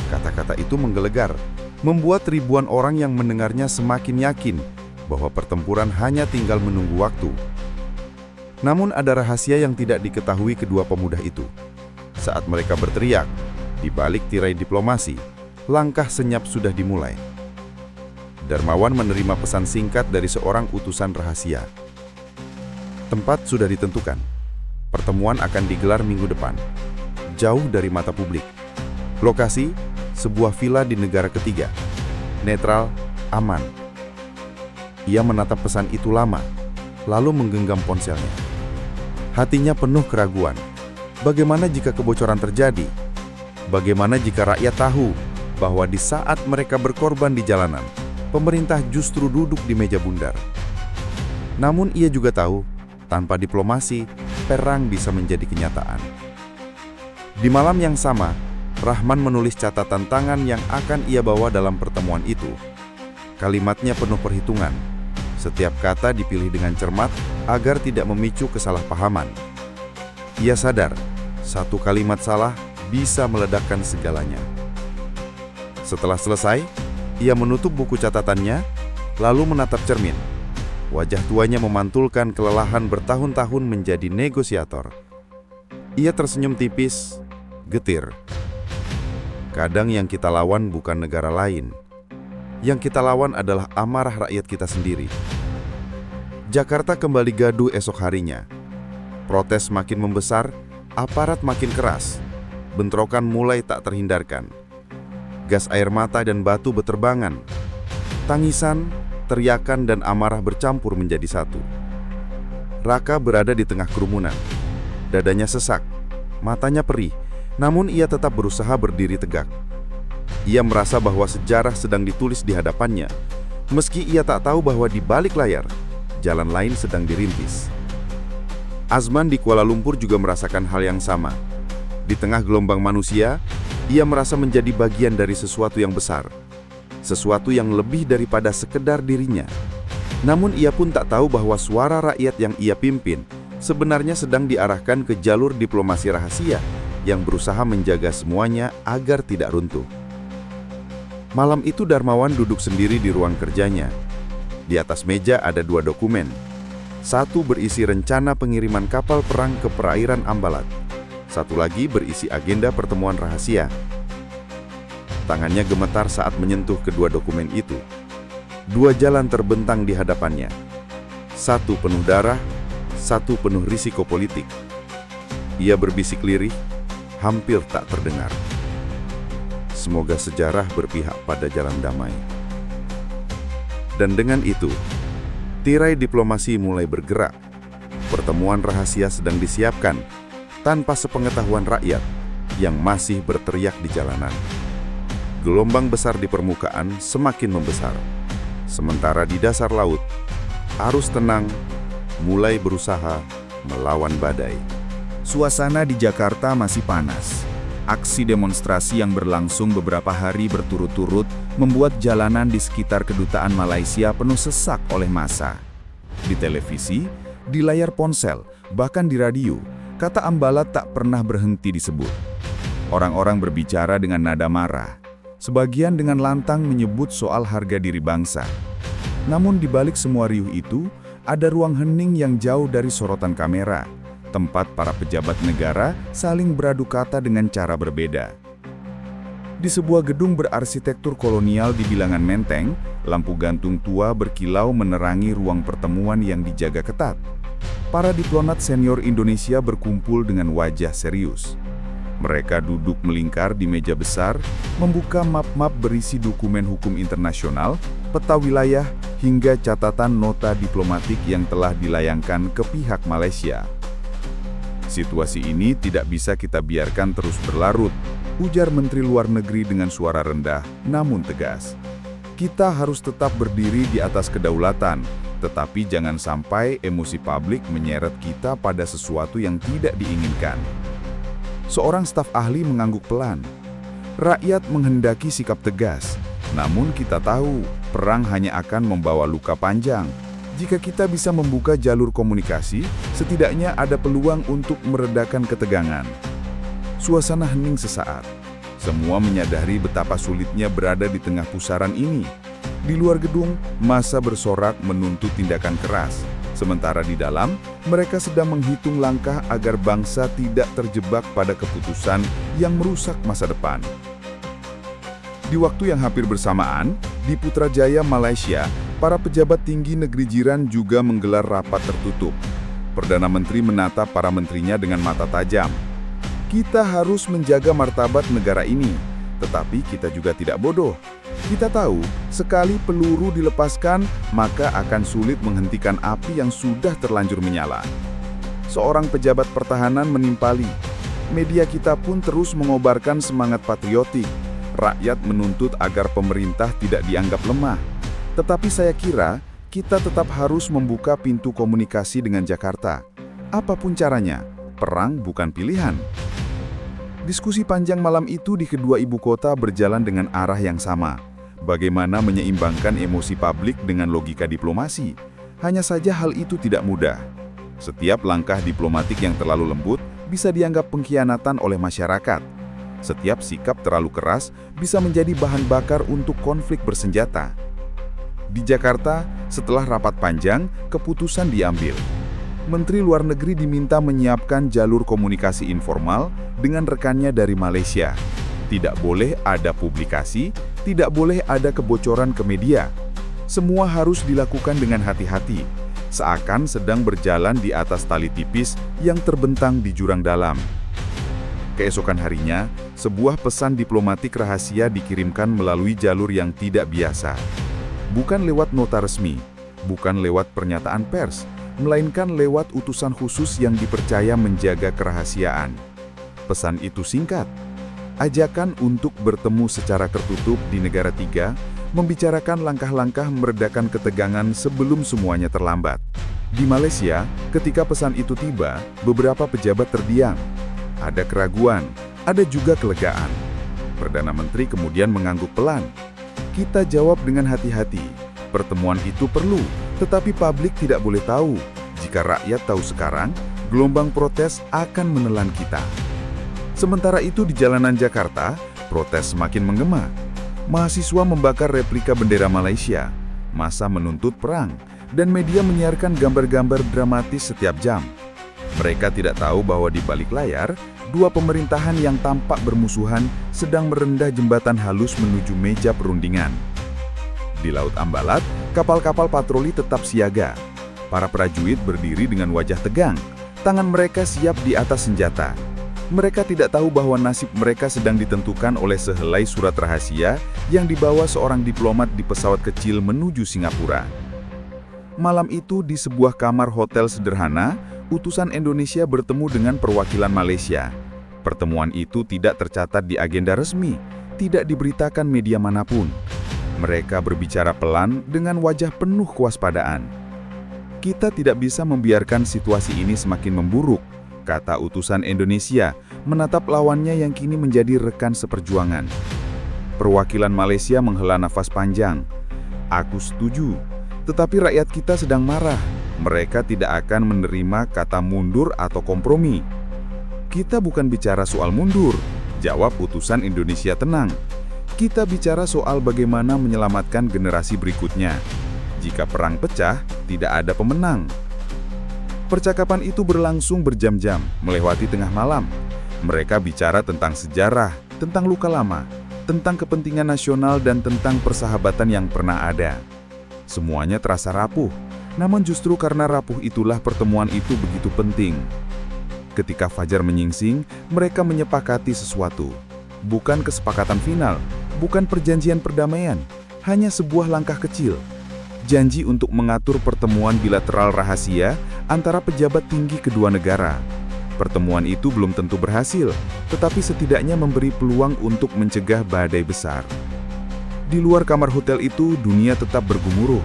Kata-kata itu menggelegar, membuat ribuan orang yang mendengarnya semakin yakin bahwa pertempuran hanya tinggal menunggu waktu. Namun ada rahasia yang tidak diketahui kedua pemuda itu. Saat mereka berteriak, di balik tirai diplomasi, langkah senyap sudah dimulai. Darmawan menerima pesan singkat dari seorang utusan rahasia. Tempat sudah ditentukan. Pertemuan akan digelar minggu depan, jauh dari mata publik. Lokasi, sebuah villa di negara ketiga. Netral, aman. Ia menatap pesan itu lama, lalu menggenggam ponselnya. Hatinya penuh keraguan. Bagaimana jika kebocoran terjadi? Bagaimana jika rakyat tahu bahwa di saat mereka berkorban di jalanan, pemerintah justru duduk di meja bundar? Namun ia juga tahu, tanpa diplomasi, perang bisa menjadi kenyataan. Di malam yang sama, Rahman menulis catatan tangan yang akan ia bawa dalam pertemuan itu. Kalimatnya penuh perhitungan. Setiap kata dipilih dengan cermat agar tidak memicu kesalahpahaman. Ia sadar, satu kalimat salah bisa meledakkan segalanya. Setelah selesai, ia menutup buku catatannya, lalu menatap cermin. Wajah tuanya memantulkan kelelahan bertahun-tahun menjadi negosiator. Ia tersenyum tipis, getir. Kadang yang kita lawan bukan negara lain. Yang kita lawan adalah amarah rakyat kita sendiri. Jakarta kembali gaduh esok harinya. Protes makin membesar, aparat makin keras. Bentrokan mulai tak terhindarkan. Gas air mata dan batu beterbangan. Tangisan, teriakan dan amarah bercampur menjadi satu. Raka berada di tengah kerumunan. Dadanya sesak, matanya perih, namun ia tetap berusaha berdiri tegak. Ia merasa bahwa sejarah sedang ditulis di hadapannya, meski ia tak tahu bahwa di balik layar, jalan lain sedang dirintis. Azman di Kuala Lumpur juga merasakan hal yang sama. Di tengah gelombang manusia, ia merasa menjadi bagian dari sesuatu yang besar, sesuatu yang lebih daripada sekedar dirinya. Namun ia pun tak tahu bahwa suara rakyat yang ia pimpin sebenarnya sedang diarahkan ke jalur diplomasi rahasia yang berusaha menjaga semuanya agar tidak runtuh. Malam itu Darmawan duduk sendiri di ruang kerjanya. Di atas meja ada dua dokumen. Satu berisi rencana pengiriman kapal perang ke perairan Ambalat. Satu lagi berisi agenda pertemuan rahasia. Tangannya gemetar saat menyentuh kedua dokumen itu. Dua jalan terbentang di hadapannya. Satu penuh darah, satu penuh risiko politik. Ia berbisik lirih, hampir tak terdengar. Semoga sejarah berpihak pada jalan damai. Dan dengan itu, tirai diplomasi mulai bergerak. Pertemuan rahasia sedang disiapkan tanpa sepengetahuan rakyat yang masih berteriak di jalanan. Gelombang besar di permukaan semakin membesar. Sementara di dasar laut, arus tenang mulai berusaha melawan badai. Suasana di Jakarta masih panas. Aksi demonstrasi yang berlangsung beberapa hari berturut-turut membuat jalanan di sekitar kedutaan Malaysia penuh sesak oleh massa. Di televisi, di layar ponsel, bahkan di radio, kata Ambalat tak pernah berhenti disebut. Orang-orang berbicara dengan nada marah. Sebagian dengan lantang menyebut soal harga diri bangsa. Namun di balik semua riuh itu, ada ruang hening yang jauh dari sorotan kamera. Tempat para pejabat negara saling beradu kata dengan cara berbeda. Di sebuah gedung berarsitektur kolonial di bilangan Menteng, lampu gantung tua berkilau menerangi ruang pertemuan yang dijaga ketat. Para diplomat senior Indonesia berkumpul dengan wajah serius. Mereka duduk melingkar di meja besar, membuka map-map berisi dokumen hukum internasional, peta wilayah, hingga catatan nota diplomatik yang telah dilayangkan ke pihak Malaysia. Situasi ini tidak bisa kita biarkan terus berlarut, ujar Menteri Luar Negeri dengan suara rendah, namun tegas. Kita harus tetap berdiri di atas kedaulatan, Tetapi jangan sampai emosi publik menyeret kita pada sesuatu yang tidak diinginkan. Seorang staf ahli mengangguk pelan. Rakyat menghendaki sikap tegas, namun kita tahu perang hanya akan membawa luka panjang. Jika kita bisa membuka jalur komunikasi, setidaknya ada peluang untuk meredakan ketegangan. Suasana hening sesaat. Semua menyadari betapa sulitnya berada di tengah pusaran ini. Di luar gedung, massa bersorak menuntut tindakan keras. Sementara di dalam, mereka sedang menghitung langkah agar bangsa tidak terjebak pada keputusan yang merusak masa depan. Di waktu yang hampir bersamaan, di Putrajaya, Malaysia, para pejabat tinggi negeri jiran juga menggelar rapat tertutup. Perdana Menteri menatap para menterinya dengan mata tajam. Kita harus menjaga martabat negara ini, tetapi kita juga tidak bodoh. Kita tahu, sekali peluru dilepaskan, maka akan sulit menghentikan api yang sudah terlanjur menyala. Seorang pejabat pertahanan menimpali. Media kita pun terus mengobarkan semangat patriotik. Rakyat menuntut agar pemerintah tidak dianggap lemah. Tetapi saya kira, kita tetap harus membuka pintu komunikasi dengan Jakarta. Apapun caranya, perang bukan pilihan. Diskusi panjang malam itu di kedua ibu kota berjalan dengan arah yang sama. Bagaimana menyeimbangkan emosi publik dengan logika diplomasi? Hanya saja hal itu tidak mudah. Setiap langkah diplomatik yang terlalu lembut bisa dianggap pengkhianatan oleh masyarakat. Setiap sikap terlalu keras bisa menjadi bahan bakar untuk konflik bersenjata. Di Jakarta, setelah rapat panjang, keputusan diambil. Menteri Luar Negeri diminta menyiapkan jalur komunikasi informal dengan rekannya dari Malaysia. Tidak boleh ada publikasi, tidak boleh ada kebocoran ke media. Semua harus dilakukan dengan hati-hati, seakan sedang berjalan di atas tali tipis yang terbentang di jurang dalam. Keesokan harinya, sebuah pesan diplomatik rahasia dikirimkan melalui jalur yang tidak biasa. Bukan lewat nota resmi, bukan lewat pernyataan pers, melainkan lewat utusan khusus yang dipercaya menjaga kerahasiaan. Pesan itu singkat. Ajakan untuk bertemu secara tertutup di negara tiga, membicarakan langkah-langkah meredakan ketegangan sebelum semuanya terlambat. Di Malaysia, ketika pesan itu tiba, beberapa pejabat terdiam. Ada keraguan, ada juga kelegaan. Perdana Menteri kemudian mengangguk pelan. Kita jawab dengan hati-hati. Pertemuan itu perlu, tetapi publik tidak boleh tahu. Jika rakyat tahu sekarang, gelombang protes akan menelan kita. Sementara itu di jalanan Jakarta, protes semakin menggema. Mahasiswa membakar replika bendera Malaysia, massa menuntut perang, dan media menyiarkan gambar-gambar dramatis setiap jam. Mereka tidak tahu bahwa di balik layar, dua pemerintahan yang tampak bermusuhan sedang merendah jembatan halus menuju meja perundingan. Di Laut Ambalat, kapal-kapal patroli tetap siaga. Para prajurit berdiri dengan wajah tegang, tangan mereka siap di atas senjata. Mereka tidak tahu bahwa nasib mereka sedang ditentukan oleh sehelai surat rahasia yang dibawa seorang diplomat di pesawat kecil menuju Singapura. Malam itu di sebuah kamar hotel sederhana, utusan Indonesia bertemu dengan perwakilan Malaysia. Pertemuan itu tidak tercatat di agenda resmi, tidak diberitakan media manapun. Mereka berbicara pelan dengan wajah penuh kewaspadaan. Kita tidak bisa membiarkan situasi ini semakin memburuk, kata utusan Indonesia, menatap lawannya yang kini menjadi rekan seperjuangan. Perwakilan Malaysia menghela nafas panjang. Aku setuju, tetapi rakyat kita sedang marah. Mereka tidak akan menerima kata mundur atau kompromi. Kita bukan bicara soal mundur, jawab utusan Indonesia tenang. Kita bicara soal bagaimana menyelamatkan generasi berikutnya. Jika perang pecah, tidak ada pemenang. Percakapan itu berlangsung berjam-jam, melewati tengah malam. Mereka bicara tentang sejarah, tentang luka lama, tentang kepentingan nasional dan tentang persahabatan yang pernah ada. Semuanya terasa rapuh, namun justru karena rapuh itulah pertemuan itu begitu penting. Ketika fajar menyingsing, mereka menyepakati sesuatu. Bukan kesepakatan final, bukan perjanjian perdamaian, hanya sebuah langkah kecil. Janji untuk mengatur pertemuan bilateral rahasia antara pejabat tinggi kedua negara. Pertemuan itu belum tentu berhasil, tetapi setidaknya memberi peluang untuk mencegah badai besar. Di luar kamar hotel itu, dunia tetap bergemuruh.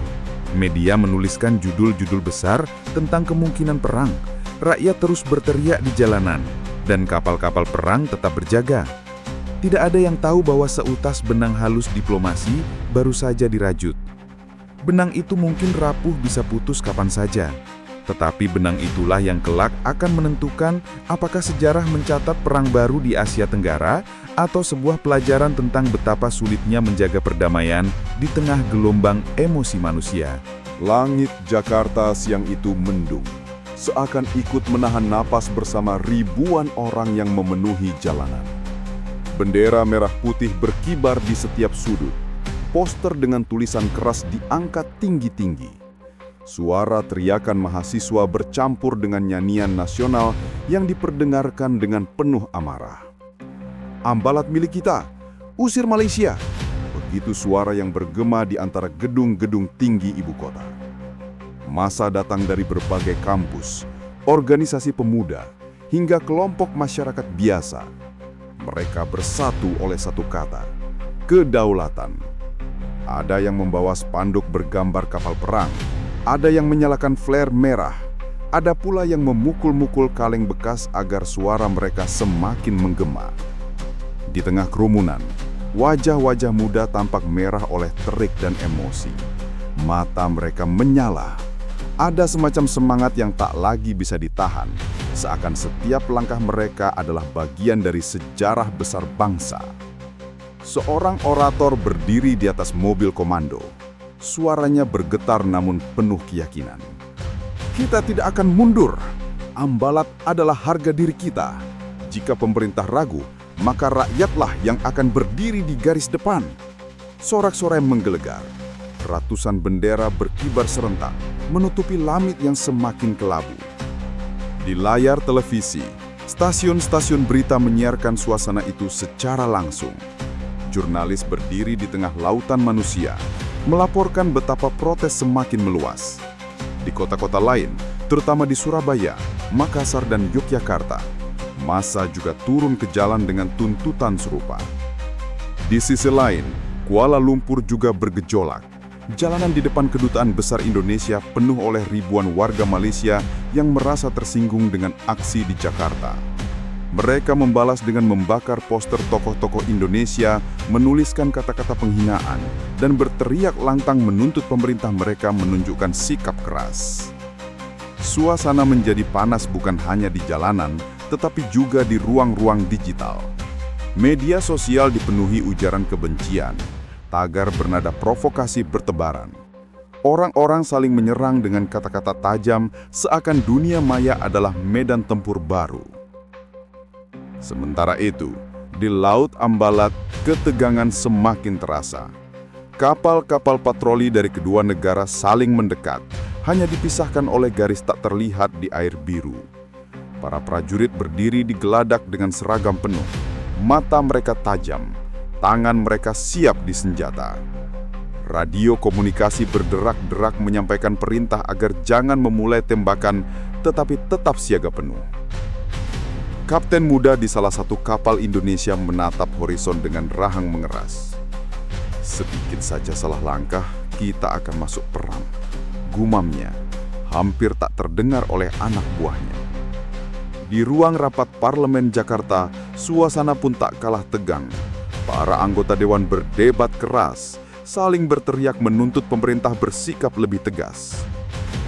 Media menuliskan judul-judul besar tentang kemungkinan perang. Rakyat terus berteriak di jalanan, dan kapal-kapal perang tetap berjaga. Tidak ada yang tahu bahwa seutas benang halus diplomasi baru saja dirajut. Benang itu mungkin rapuh bisa putus kapan saja. Tetapi benang itulah yang kelak akan menentukan apakah sejarah mencatat perang baru di Asia Tenggara atau sebuah pelajaran tentang betapa sulitnya menjaga perdamaian di tengah gelombang emosi manusia. Langit Jakarta siang itu mendung, seakan ikut menahan napas bersama ribuan orang yang memenuhi jalanan. Bendera merah putih berkibar di setiap sudut, poster dengan tulisan keras diangkat tinggi-tinggi. Suara teriakan mahasiswa bercampur dengan nyanyian nasional yang diperdengarkan dengan penuh amarah. Ambalat milik kita, usir Malaysia! Begitu suara yang bergema di antara gedung-gedung tinggi ibu kota. Massa datang dari berbagai kampus, organisasi pemuda, hingga kelompok masyarakat biasa. Mereka bersatu oleh satu kata, kedaulatan. Ada yang membawa spanduk bergambar kapal perang, ada yang menyalakan flare merah, ada pula yang memukul-mukul kaleng bekas agar suara mereka semakin menggema. Di tengah kerumunan, wajah-wajah muda tampak merah oleh terik dan emosi. Mata mereka menyala. Ada semacam semangat yang tak lagi bisa ditahan, seakan setiap langkah mereka adalah bagian dari sejarah besar bangsa. Seorang orator berdiri di atas mobil komando. Suaranya bergetar namun penuh keyakinan. Kita tidak akan mundur. Ambalat adalah harga diri kita. Jika pemerintah ragu, maka rakyatlah yang akan berdiri di garis depan. Sorak-sorai menggelegar. Ratusan bendera berkibar serentak, menutupi langit yang semakin kelabu. Di layar televisi, stasiun-stasiun berita menyiarkan suasana itu secara langsung. Jurnalis berdiri di tengah lautan manusia, melaporkan betapa protes semakin meluas. Di kota-kota lain, terutama di Surabaya, Makassar, dan Yogyakarta, massa juga turun ke jalan dengan tuntutan serupa. Di sisi lain, Kuala Lumpur juga bergejolak. Jalanan di depan Kedutaan Besar Indonesia penuh oleh ribuan warga Malaysia yang merasa tersinggung dengan aksi di Jakarta. Mereka membalas dengan membakar poster tokoh-tokoh Indonesia, menuliskan kata-kata penghinaan, dan berteriak lantang menuntut pemerintah mereka menunjukkan sikap keras. Suasana menjadi panas bukan hanya di jalanan, tetapi juga di ruang-ruang digital. Media sosial dipenuhi ujaran kebencian, tagar bernada provokasi bertebaran. Orang-orang saling menyerang dengan kata-kata tajam, seakan dunia maya adalah medan tempur baru. Sementara itu, di Laut Ambalat, ketegangan semakin terasa. Kapal-kapal patroli dari kedua negara saling mendekat, hanya dipisahkan oleh garis tak terlihat di air biru. Para prajurit berdiri di geladak dengan seragam penuh. Mata mereka tajam, tangan mereka siap disenjata. Radio komunikasi berderak-derak menyampaikan perintah agar jangan memulai tembakan, tetapi tetap siaga penuh. Kapten muda di salah satu kapal Indonesia menatap horizon dengan rahang mengeras. Sedikit saja salah langkah, kita akan masuk perang. Gumamnya hampir tak terdengar oleh anak buahnya. Di ruang rapat Parlemen Jakarta, suasana pun tak kalah tegang. Para anggota dewan berdebat keras, saling berteriak menuntut pemerintah bersikap lebih tegas.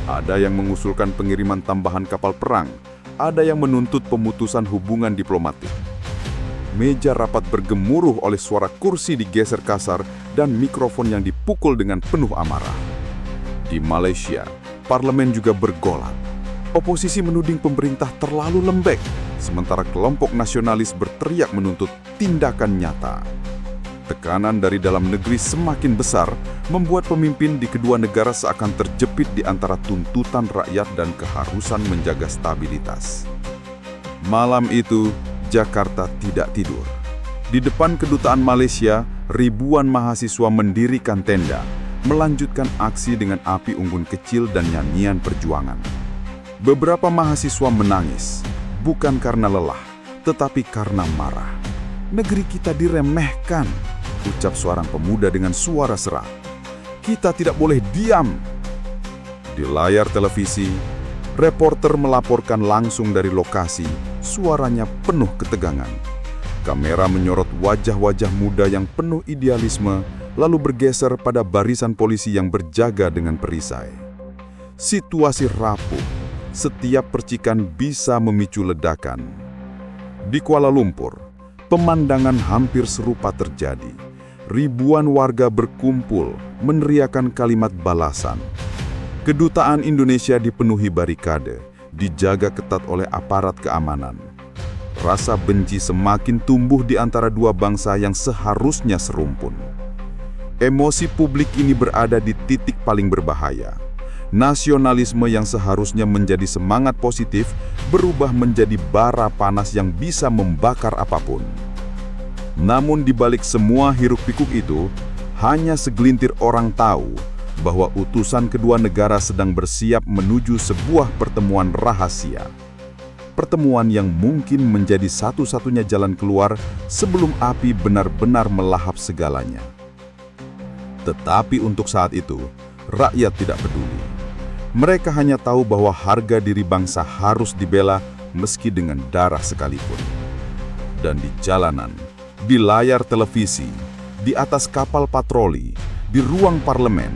Ada yang mengusulkan pengiriman tambahan kapal perang, ada yang menuntut pemutusan hubungan diplomatik. Meja rapat bergemuruh oleh suara kursi digeser kasar dan mikrofon yang dipukul dengan penuh amarah. Di Malaysia, parlemen juga bergolak. Oposisi menuding pemerintah terlalu lembek, sementara kelompok nasionalis berteriak menuntut tindakan nyata. Tekanan dari dalam negeri semakin besar, membuat pemimpin di kedua negara seakan terjepit di antara tuntutan rakyat dan keharusan menjaga stabilitas. Malam itu, Jakarta tidak tidur. Di depan Kedutaan Malaysia, ribuan mahasiswa mendirikan tenda, melanjutkan aksi dengan api unggun kecil dan nyanyian perjuangan. Beberapa mahasiswa menangis, bukan karena lelah, tetapi karena marah. Negeri kita diremehkan, ucap seorang pemuda dengan suara serak. Kita tidak boleh diam. Di layar televisi, reporter melaporkan langsung dari lokasi, suaranya penuh ketegangan. Kamera menyorot wajah-wajah muda yang penuh idealisme, lalu bergeser pada barisan polisi yang berjaga dengan perisai. Situasi rapuh, setiap percikan bisa memicu ledakan. Di Kuala Lumpur, pemandangan hampir serupa terjadi. Ribuan warga berkumpul, meneriakan kalimat balasan. Kedutaan Indonesia dipenuhi barikade, dijaga ketat oleh aparat keamanan. Rasa benci semakin tumbuh di antara dua bangsa yang seharusnya serumpun. Emosi publik ini berada di titik paling berbahaya. Nasionalisme yang seharusnya menjadi semangat positif berubah menjadi bara panas yang bisa membakar apapun. Namun di balik semua hiruk-pikuk itu, hanya segelintir orang tahu bahwa utusan kedua negara sedang bersiap menuju sebuah pertemuan rahasia. Pertemuan yang mungkin menjadi satu-satunya jalan keluar sebelum api benar-benar melahap segalanya. Tetapi untuk saat itu, rakyat tidak peduli. Mereka hanya tahu bahwa harga diri bangsa harus dibela meski dengan darah sekalipun. Dan di jalanan, di layar televisi, di atas kapal patroli, di ruang parlemen,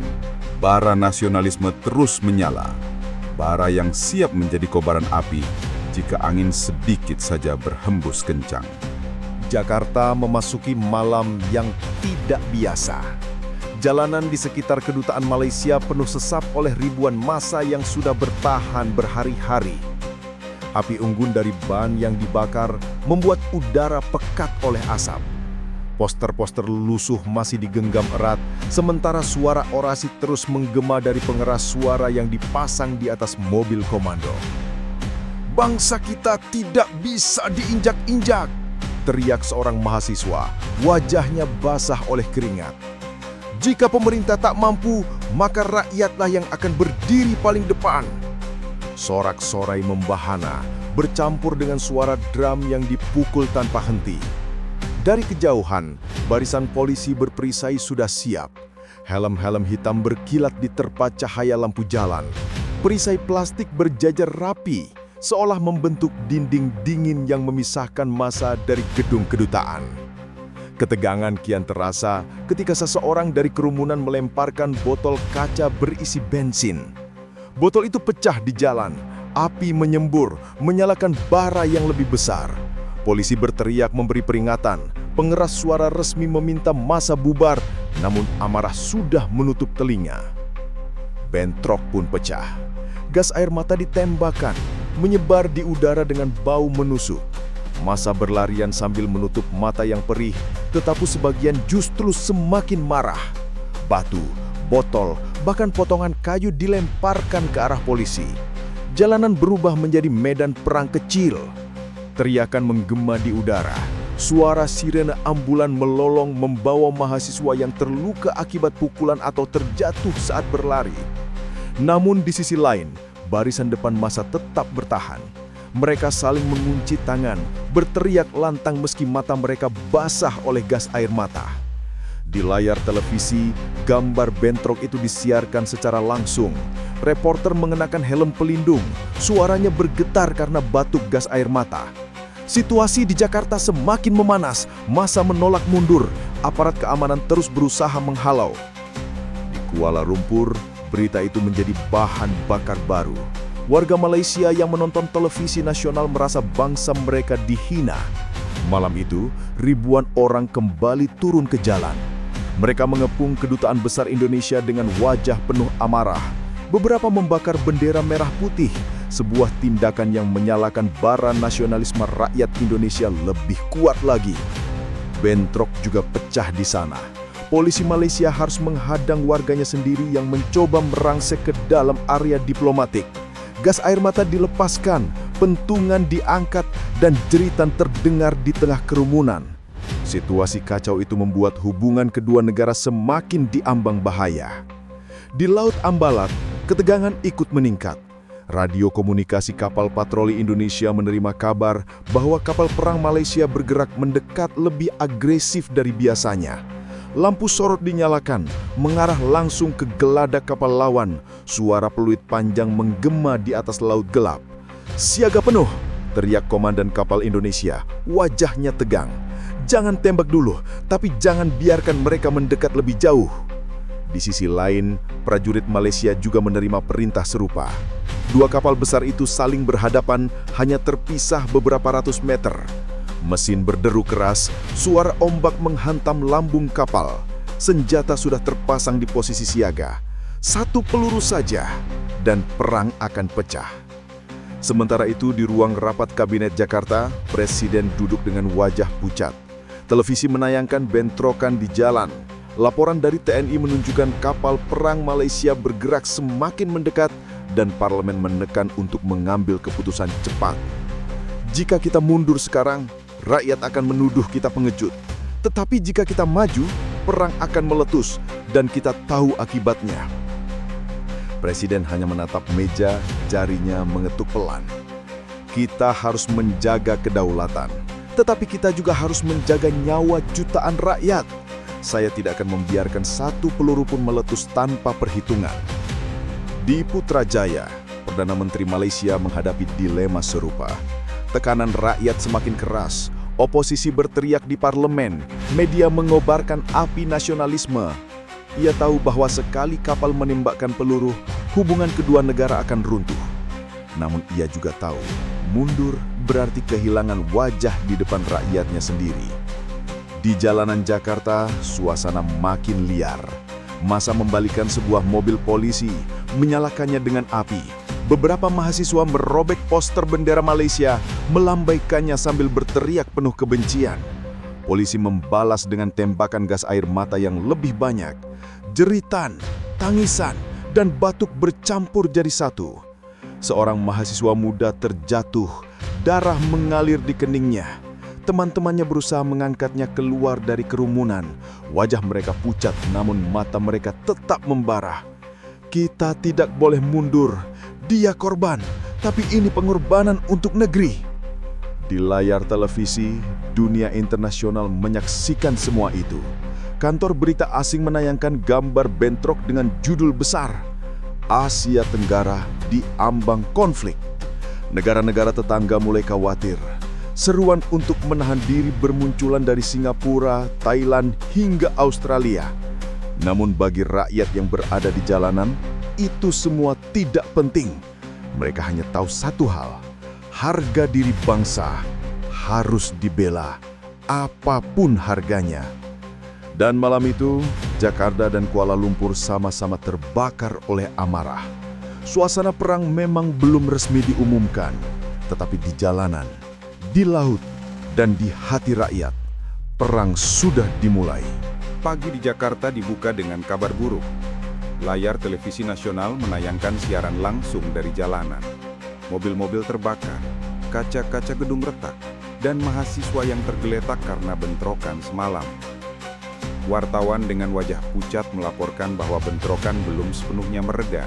bara nasionalisme terus menyala. Bara yang siap menjadi kobaran api jika angin sedikit saja berhembus kencang. Jakarta memasuki malam yang tidak biasa. Jalanan di sekitar kedutaan Malaysia penuh sesap oleh ribuan massa yang sudah bertahan berhari-hari. Api unggun dari ban yang dibakar membuat udara pekat oleh asap. Poster-poster lusuh masih digenggam erat, sementara suara orasi terus menggema dari pengeras suara yang dipasang di atas mobil komando. "Bangsa kita tidak bisa diinjak-injak!" teriak seorang mahasiswa, wajahnya basah oleh keringat. "Jika pemerintah tak mampu, maka rakyatlah yang akan berdiri paling depan." Sorak-sorai membahana, bercampur dengan suara drum yang dipukul tanpa henti. Dari kejauhan, barisan polisi berperisai sudah siap. Helm-helm hitam berkilat diterpa cahaya lampu jalan. Perisai plastik berjajar rapi, seolah membentuk dinding dingin yang memisahkan massa dari gedung kedutaan. Ketegangan kian terasa ketika seseorang dari kerumunan melemparkan botol kaca berisi bensin. Botol itu pecah di jalan, api menyembur, menyalakan bara yang lebih besar. Polisi berteriak memberi peringatan, pengeras suara resmi meminta massa bubar, namun amarah sudah menutup telinga. Bentrok pun pecah. Gas air mata ditembakkan, menyebar di udara dengan bau menusuk. Massa berlarian sambil menutup mata yang perih, tetapi sebagian justru semakin marah. Batu, botol, bahkan potongan kayu dilemparkan ke arah polisi. Jalanan berubah menjadi medan perang kecil. Teriakan menggema di udara. Suara sirene ambulan melolong membawa mahasiswa yang terluka akibat pukulan atau terjatuh saat berlari. Namun di sisi lain, barisan depan massa tetap bertahan. Mereka saling mengunci tangan, berteriak lantang meski mata mereka basah oleh gas air mata. Di layar televisi, gambar bentrok itu disiarkan secara langsung. Reporter mengenakan helm pelindung, suaranya bergetar karena batuk gas air mata. Situasi di Jakarta semakin memanas, massa menolak mundur, aparat keamanan terus berusaha menghalau. Di Kuala Lumpur, berita itu menjadi bahan bakar baru. Warga Malaysia yang menonton televisi nasional merasa bangsa mereka dihina. Malam itu, ribuan orang kembali turun ke jalan. Mereka mengepung kedutaan besar Indonesia dengan wajah penuh amarah. Beberapa membakar bendera merah putih, sebuah tindakan yang menyalakan bara nasionalisme rakyat Indonesia lebih kuat lagi. Bentrok juga pecah di sana. Polisi Malaysia harus menghadang warganya sendiri yang mencoba merangsek ke dalam area diplomatik. Gas air mata dilepaskan, pentungan diangkat, dan jeritan terdengar di tengah kerumunan. Situasi kacau itu membuat hubungan kedua negara semakin diambang bahaya. Di Laut Ambalat, ketegangan ikut meningkat. Radio komunikasi kapal patroli Indonesia menerima kabar bahwa kapal perang Malaysia bergerak mendekat lebih agresif dari biasanya. Lampu sorot dinyalakan, mengarah langsung ke geladak kapal lawan. Suara peluit panjang menggema di atas laut gelap. "Siaga penuh!" teriak komandan kapal Indonesia, wajahnya tegang. "Jangan tembak dulu, tapi jangan biarkan mereka mendekat lebih jauh." Di sisi lain, prajurit Malaysia juga menerima perintah serupa. Dua kapal besar itu saling berhadapan, hanya terpisah beberapa ratus meter. Mesin berderu keras, suara ombak menghantam lambung kapal. Senjata sudah terpasang di posisi siaga. Satu peluru saja, dan perang akan pecah. Sementara itu, di ruang rapat Kabinet Jakarta, Presiden duduk dengan wajah pucat. Televisi menayangkan bentrokan di jalan. Laporan dari TNI menunjukkan kapal perang Malaysia bergerak semakin mendekat dan parlemen menekan untuk mengambil keputusan cepat. Jika kita mundur sekarang, rakyat akan menuduh kita pengecut. Tetapi jika kita maju, perang akan meletus dan kita tahu akibatnya. Presiden hanya menatap meja, jarinya mengetuk pelan. Kita harus menjaga kedaulatan, tetapi kita juga harus menjaga nyawa jutaan rakyat. Saya tidak akan membiarkan satu peluru pun meletus tanpa perhitungan. Di Putrajaya, Perdana Menteri Malaysia menghadapi dilema serupa. Tekanan rakyat semakin keras, oposisi berteriak di parlemen, media mengobarkan api nasionalisme. Ia tahu bahwa sekali kapal menembakkan peluru, hubungan kedua negara akan runtuh. Namun ia juga tahu, mundur berarti kehilangan wajah di depan rakyatnya sendiri. Di jalanan Jakarta, suasana makin liar. Massa membalikan sebuah mobil polisi, menyalakannya dengan api. Beberapa mahasiswa merobek poster bendera Malaysia, melambaikannya sambil berteriak penuh kebencian. Polisi membalas dengan tembakan gas air mata yang lebih banyak. Jeritan, tangisan, dan batuk bercampur jadi satu. Seorang mahasiswa muda terjatuh, darah mengalir di keningnya. Teman-temannya berusaha mengangkatnya keluar dari kerumunan. Wajah mereka pucat, namun mata mereka tetap membara. Kita tidak boleh mundur. Dia korban, tapi ini pengorbanan untuk negeri. Di layar televisi, dunia internasional menyaksikan semua itu. Kantor berita asing menayangkan gambar bentrok dengan judul besar, "Asia Tenggara diambang konflik." Negara-negara tetangga mulai khawatir. Seruan untuk menahan diri bermunculan dari Singapura, Thailand, hingga Australia. Namun bagi rakyat yang berada di jalanan, itu semua tidak penting. Mereka hanya tahu satu hal, harga diri bangsa harus dibela, apapun harganya. Dan malam itu, Jakarta dan Kuala Lumpur sama-sama terbakar oleh amarah. Suasana perang memang belum resmi diumumkan, tetapi di jalanan, di laut, dan di hati rakyat, perang sudah dimulai. Pagi di Jakarta dibuka dengan kabar buruk. Layar televisi nasional menayangkan siaran langsung dari jalanan. Mobil-mobil terbakar, kaca-kaca gedung retak, dan mahasiswa yang tergeletak karena bentrokan semalam. Wartawan dengan wajah pucat melaporkan bahwa bentrokan belum sepenuhnya mereda.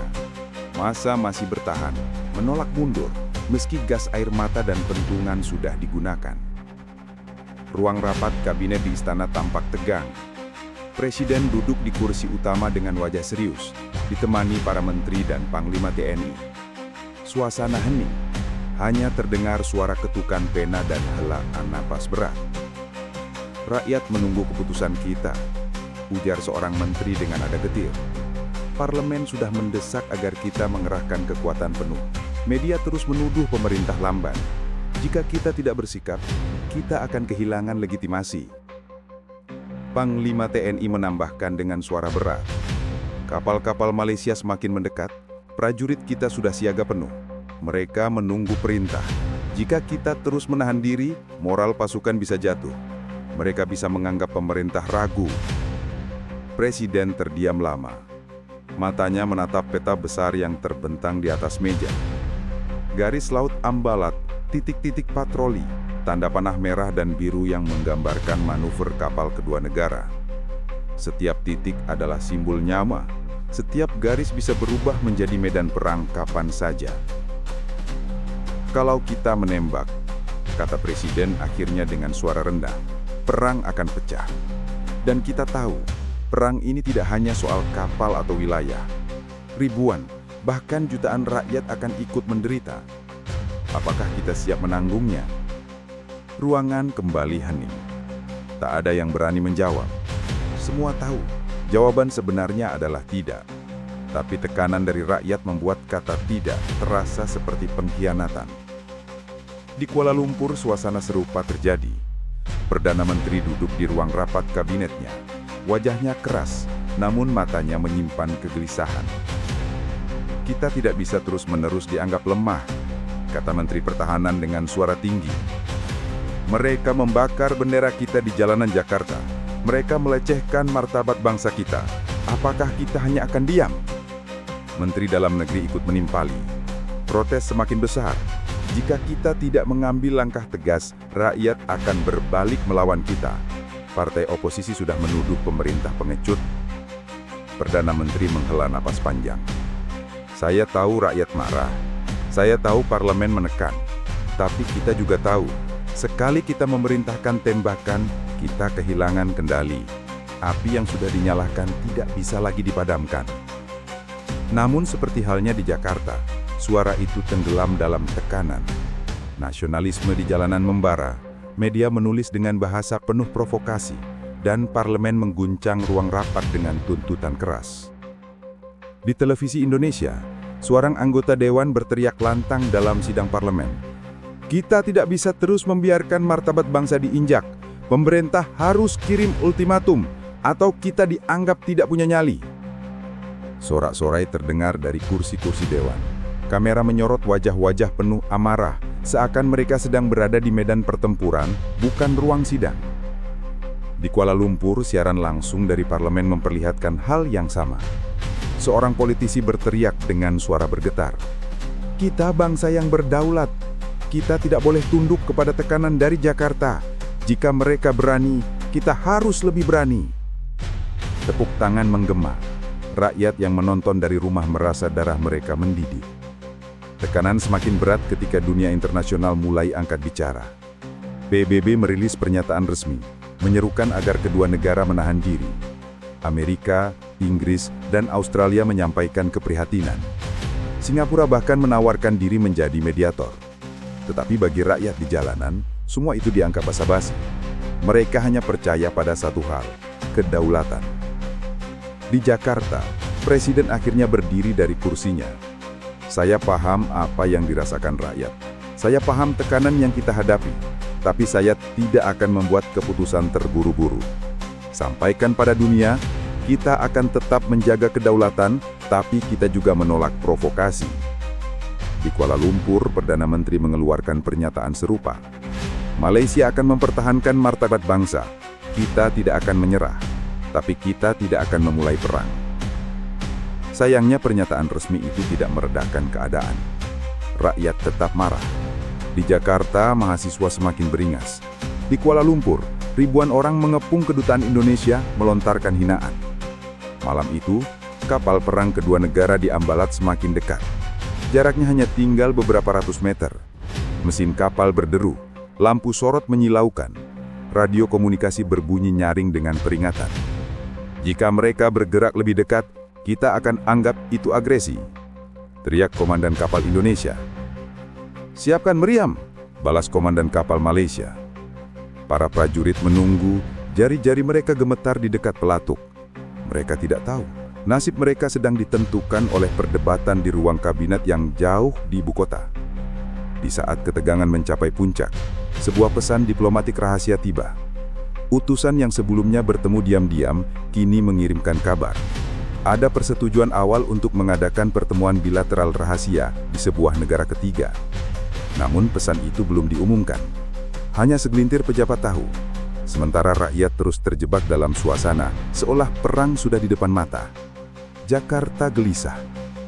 Massa masih bertahan, menolak mundur, meski gas air mata dan pentungan sudah digunakan. Ruang rapat kabinet di istana tampak tegang. Presiden duduk di kursi utama dengan wajah serius, ditemani para menteri dan panglima TNI. Suasana hening, hanya terdengar suara ketukan pena dan helaan napas berat. "Rakyat menunggu keputusan kita," ujar seorang menteri dengan nada getir. "Parlemen sudah mendesak agar kita mengerahkan kekuatan penuh. Media terus menuduh pemerintah lamban. Jika kita tidak bersikap, kita akan kehilangan legitimasi." Panglima TNI menambahkan dengan suara berat, "Kapal-kapal Malaysia semakin mendekat, prajurit kita sudah siaga penuh. Mereka menunggu perintah. Jika kita terus menahan diri, moral pasukan bisa jatuh. Mereka bisa menganggap pemerintah ragu." Presiden terdiam lama. Matanya menatap peta besar yang terbentang di atas meja. Garis laut ambalat, titik-titik patroli, tanda panah merah dan biru yang menggambarkan manuver kapal kedua negara. Setiap titik adalah simbol nyawa. Setiap garis bisa berubah menjadi medan perang kapan saja. "Kalau kita menembak," kata Presiden akhirnya dengan suara rendah, "perang akan pecah. Dan kita tahu, Perang ini tidak hanya soal kapal atau wilayah. Ribuan, bahkan jutaan rakyat akan ikut menderita. Apakah kita siap menanggungnya? Ruangan kembali hening. Tak ada yang berani menjawab. Semua tahu, jawaban sebenarnya adalah tidak. Tapi tekanan dari rakyat membuat kata tidak terasa seperti pengkhianatan. Di Kuala Lumpur, suasana serupa terjadi. Perdana Menteri duduk di ruang rapat kabinetnya. Wajahnya keras, namun matanya menyimpan kegelisahan. Kita tidak bisa terus-menerus dianggap lemah, kata Menteri Pertahanan dengan suara tinggi. Mereka membakar bendera kita di jalanan Jakarta. Mereka melecehkan martabat bangsa kita. Apakah kita hanya akan diam? Menteri Dalam Negeri ikut menimpali. Protes semakin besar. Jika kita tidak mengambil langkah tegas, rakyat akan berbalik melawan kita. Partai oposisi sudah menuduh pemerintah pengecut. Perdana Menteri menghela napas panjang. Saya tahu rakyat marah. Saya tahu parlemen menekan. Tapi kita juga tahu, sekali kita memerintahkan tembakan, kita kehilangan kendali. Api yang sudah dinyalakan tidak bisa lagi dipadamkan. Namun seperti halnya di Jakarta, suara itu tenggelam dalam tekanan. Nasionalisme di jalanan membara, media menulis dengan bahasa penuh provokasi, dan parlemen mengguncang ruang rapat dengan tuntutan keras. Di televisi Indonesia, seorang anggota dewan berteriak lantang dalam sidang parlemen. Kita tidak bisa terus membiarkan martabat bangsa diinjak. Pemerintah harus kirim ultimatum, atau kita dianggap tidak punya nyali. Sorak-sorai terdengar dari kursi-kursi dewan. Kamera menyorot wajah-wajah penuh amarah, seakan mereka sedang berada di medan pertempuran, bukan ruang sidang. Di Kuala Lumpur, siaran langsung dari parlemen memperlihatkan hal yang sama. Seorang politisi berteriak dengan suara bergetar. Kita bangsa yang berdaulat. Kita tidak boleh tunduk kepada tekanan dari Jakarta. Jika mereka berani, kita harus lebih berani. Tepuk tangan menggema. Rakyat yang menonton dari rumah merasa darah mereka mendidih. Tekanan semakin berat ketika dunia internasional mulai angkat bicara. PBB merilis pernyataan resmi, menyerukan agar kedua negara menahan diri. Amerika, Inggris, dan Australia menyampaikan keprihatinan. Singapura bahkan menawarkan diri menjadi mediator. Tetapi bagi rakyat di jalanan, semua itu dianggap basa-basi. Mereka hanya percaya pada satu hal, kedaulatan. Di Jakarta, Presiden akhirnya berdiri dari kursinya. Saya paham apa yang dirasakan rakyat. Saya paham tekanan yang kita hadapi. Tapi saya tidak akan membuat keputusan terburu-buru. Sampaikan pada dunia, kita akan tetap menjaga kedaulatan, tapi kita juga menolak provokasi. Di Kuala Lumpur, Perdana Menteri mengeluarkan pernyataan serupa. Malaysia akan mempertahankan martabat bangsa. Kita tidak akan menyerah, tapi kita tidak akan memulai perang. Sayangnya pernyataan resmi itu tidak meredakan keadaan. Rakyat tetap marah. Di Jakarta, mahasiswa semakin beringas. Di Kuala Lumpur, ribuan orang mengepung kedutaan Indonesia melontarkan hinaan. Malam itu, kapal perang kedua negara di Ambalat semakin dekat. Jaraknya hanya tinggal beberapa ratus meter. Mesin kapal berderu, lampu sorot menyilaukan. Radio komunikasi berbunyi nyaring dengan peringatan. Jika mereka bergerak lebih dekat, kita akan anggap itu agresi. Teriak komandan kapal Indonesia. Siapkan meriam, balas komandan kapal Malaysia. Para prajurit menunggu, jari-jari mereka gemetar di dekat pelatuk. Mereka tidak tahu, nasib mereka sedang ditentukan oleh perdebatan di ruang kabinet yang jauh di ibu kota. Di saat ketegangan mencapai puncak, sebuah pesan diplomatik rahasia tiba. Utusan yang sebelumnya bertemu diam-diam, kini mengirimkan kabar. Ada persetujuan awal untuk mengadakan pertemuan bilateral rahasia di sebuah negara ketiga. Namun pesan itu belum diumumkan. Hanya segelintir pejabat tahu. Sementara rakyat terus terjebak dalam suasana, seolah perang sudah di depan mata. Jakarta gelisah,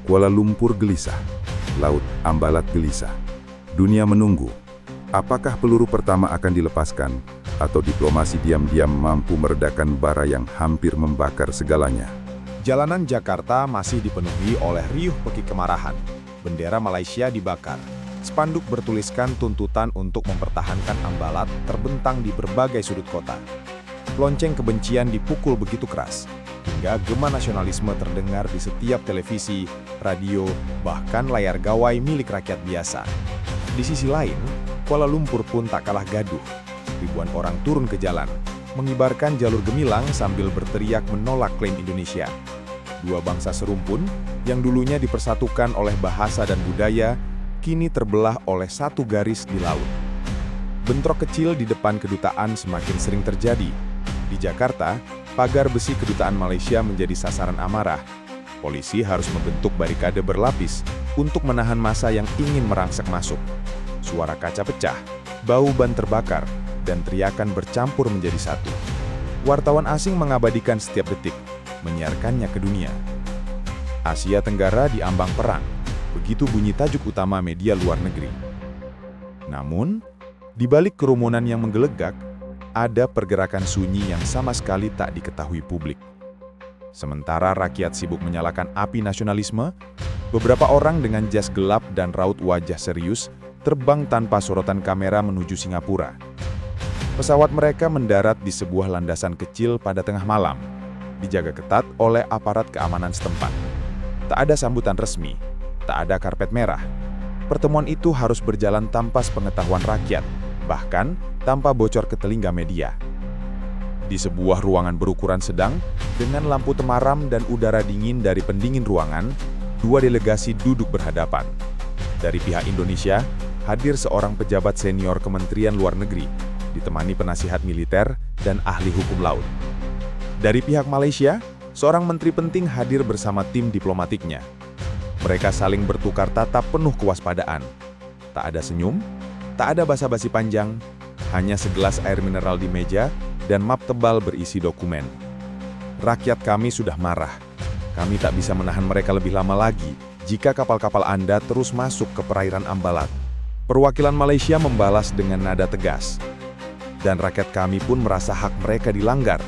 Kuala Lumpur gelisah, Laut Ambalat gelisah. Dunia menunggu. Apakah peluru pertama akan dilepaskan, atau diplomasi diam-diam mampu meredakan bara yang hampir membakar segalanya? Jalanan Jakarta masih dipenuhi oleh riuh peki kemarahan. Bendera Malaysia dibakar. Spanduk bertuliskan tuntutan untuk mempertahankan Ambalat terbentang di berbagai sudut kota. Lonceng kebencian dipukul begitu keras. hingga gema nasionalisme terdengar di setiap televisi, radio, bahkan layar gawai milik rakyat biasa. Di sisi lain, Kuala Lumpur pun tak kalah gaduh. Ribuan orang turun ke jalan, mengibarkan jalur gemilang sambil berteriak menolak klaim Indonesia. Dua bangsa serumpun yang dulunya dipersatukan oleh bahasa dan budaya, kini terbelah oleh satu garis di laut. Bentrok kecil di depan kedutaan semakin sering terjadi. Di Jakarta, pagar besi kedutaan Malaysia menjadi sasaran amarah. Polisi harus membentuk barikade berlapis untuk menahan massa yang ingin merangsek masuk. Suara kaca pecah, bau ban terbakar, dan teriakan bercampur menjadi satu. Wartawan asing mengabadikan setiap detik, menyiarkannya ke dunia. Asia Tenggara diambang perang, begitu bunyi tajuk utama media luar negeri. Namun, di balik kerumunan yang menggelegak, ada pergerakan sunyi yang sama sekali tak diketahui publik. Sementara rakyat sibuk menyalakan api nasionalisme, beberapa orang dengan jas gelap dan raut wajah serius terbang tanpa sorotan kamera menuju Singapura. Pesawat mereka mendarat di sebuah landasan kecil pada tengah malam, dijaga ketat oleh aparat keamanan setempat. Tak ada sambutan resmi, tak ada karpet merah. Pertemuan itu harus berjalan tanpa sepengetahuan rakyat, bahkan tanpa bocor ke telinga media. Di sebuah ruangan berukuran sedang, dengan lampu temaram dan udara dingin dari pendingin ruangan, dua delegasi duduk berhadapan. Dari pihak Indonesia, hadir seorang pejabat senior Kementerian Luar Negeri, ditemani penasihat militer dan ahli hukum laut. Dari pihak Malaysia, seorang menteri penting hadir bersama tim diplomatiknya. Mereka saling bertukar tatap penuh kewaspadaan. Tak ada senyum, tak ada basa-basi panjang, hanya segelas air mineral di meja dan map tebal berisi dokumen. Rakyat kami sudah marah. Kami tak bisa menahan mereka lebih lama lagi jika kapal-kapal Anda terus masuk ke perairan Ambalat. Perwakilan Malaysia membalas dengan nada tegas. Dan rakyat kami pun merasa hak mereka dilanggar.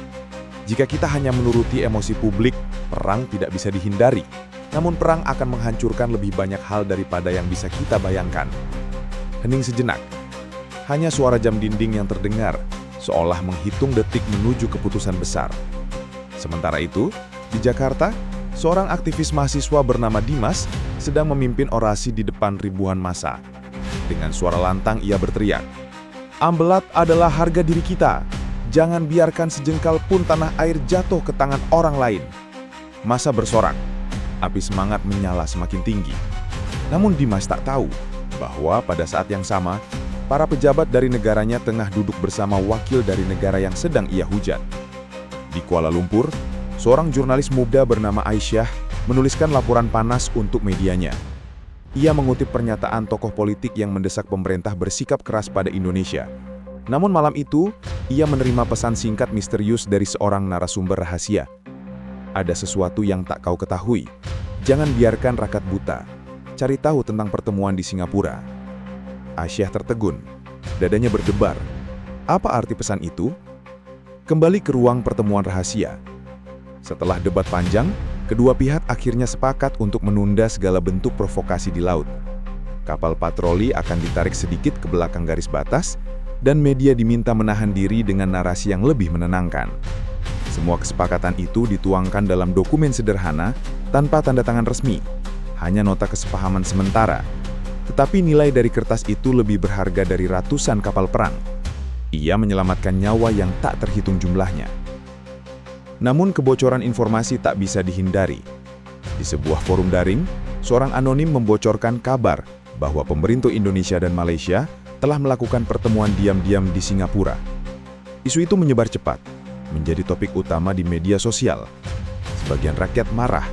Jika kita hanya menuruti emosi publik, perang tidak bisa dihindari. Namun perang akan menghancurkan lebih banyak hal daripada yang bisa kita bayangkan. Hening sejenak. Hanya suara jam dinding yang terdengar, seolah menghitung detik menuju keputusan besar. Sementara itu, di Jakarta, seorang aktivis mahasiswa bernama Dimas sedang memimpin orasi di depan ribuan massa. Dengan suara lantang ia berteriak, "Ambalat adalah harga diri kita. Jangan biarkan sejengkal pun tanah air jatuh ke tangan orang lain." Massa bersorak. Api semangat menyala semakin tinggi. Namun Dimas tak tahu bahwa pada saat yang sama, para pejabat dari negaranya tengah duduk bersama wakil dari negara yang sedang ia hujat. Di Kuala Lumpur, seorang jurnalis muda bernama Aisyah menuliskan laporan panas untuk medianya. Ia mengutip pernyataan tokoh politik yang mendesak pemerintah bersikap keras pada Indonesia. Namun malam itu, ia menerima pesan singkat misterius dari seorang narasumber rahasia. Ada sesuatu yang tak kau ketahui. Jangan biarkan rakyat buta. Cari tahu tentang pertemuan di Singapura. Aisyah tertegun. Dadanya berdebar. Apa arti pesan itu? Kembali ke ruang pertemuan rahasia. Setelah debat panjang, kedua pihak akhirnya sepakat untuk menunda segala bentuk provokasi di laut. Kapal patroli akan ditarik sedikit ke belakang garis batas, dan media diminta menahan diri dengan narasi yang lebih menenangkan. Semua kesepakatan itu dituangkan dalam dokumen sederhana tanpa tanda tangan resmi, hanya nota kesepahaman sementara. Tetapi nilai dari kertas itu lebih berharga dari ratusan kapal perang. Ia menyelamatkan nyawa yang tak terhitung jumlahnya. Namun kebocoran informasi tak bisa dihindari. Di sebuah forum daring, seorang anonim membocorkan kabar bahwa pemerintah Indonesia dan Malaysia telah melakukan pertemuan diam-diam di Singapura. Isu itu menyebar cepat, menjadi topik utama di media sosial. Sebagian rakyat marah,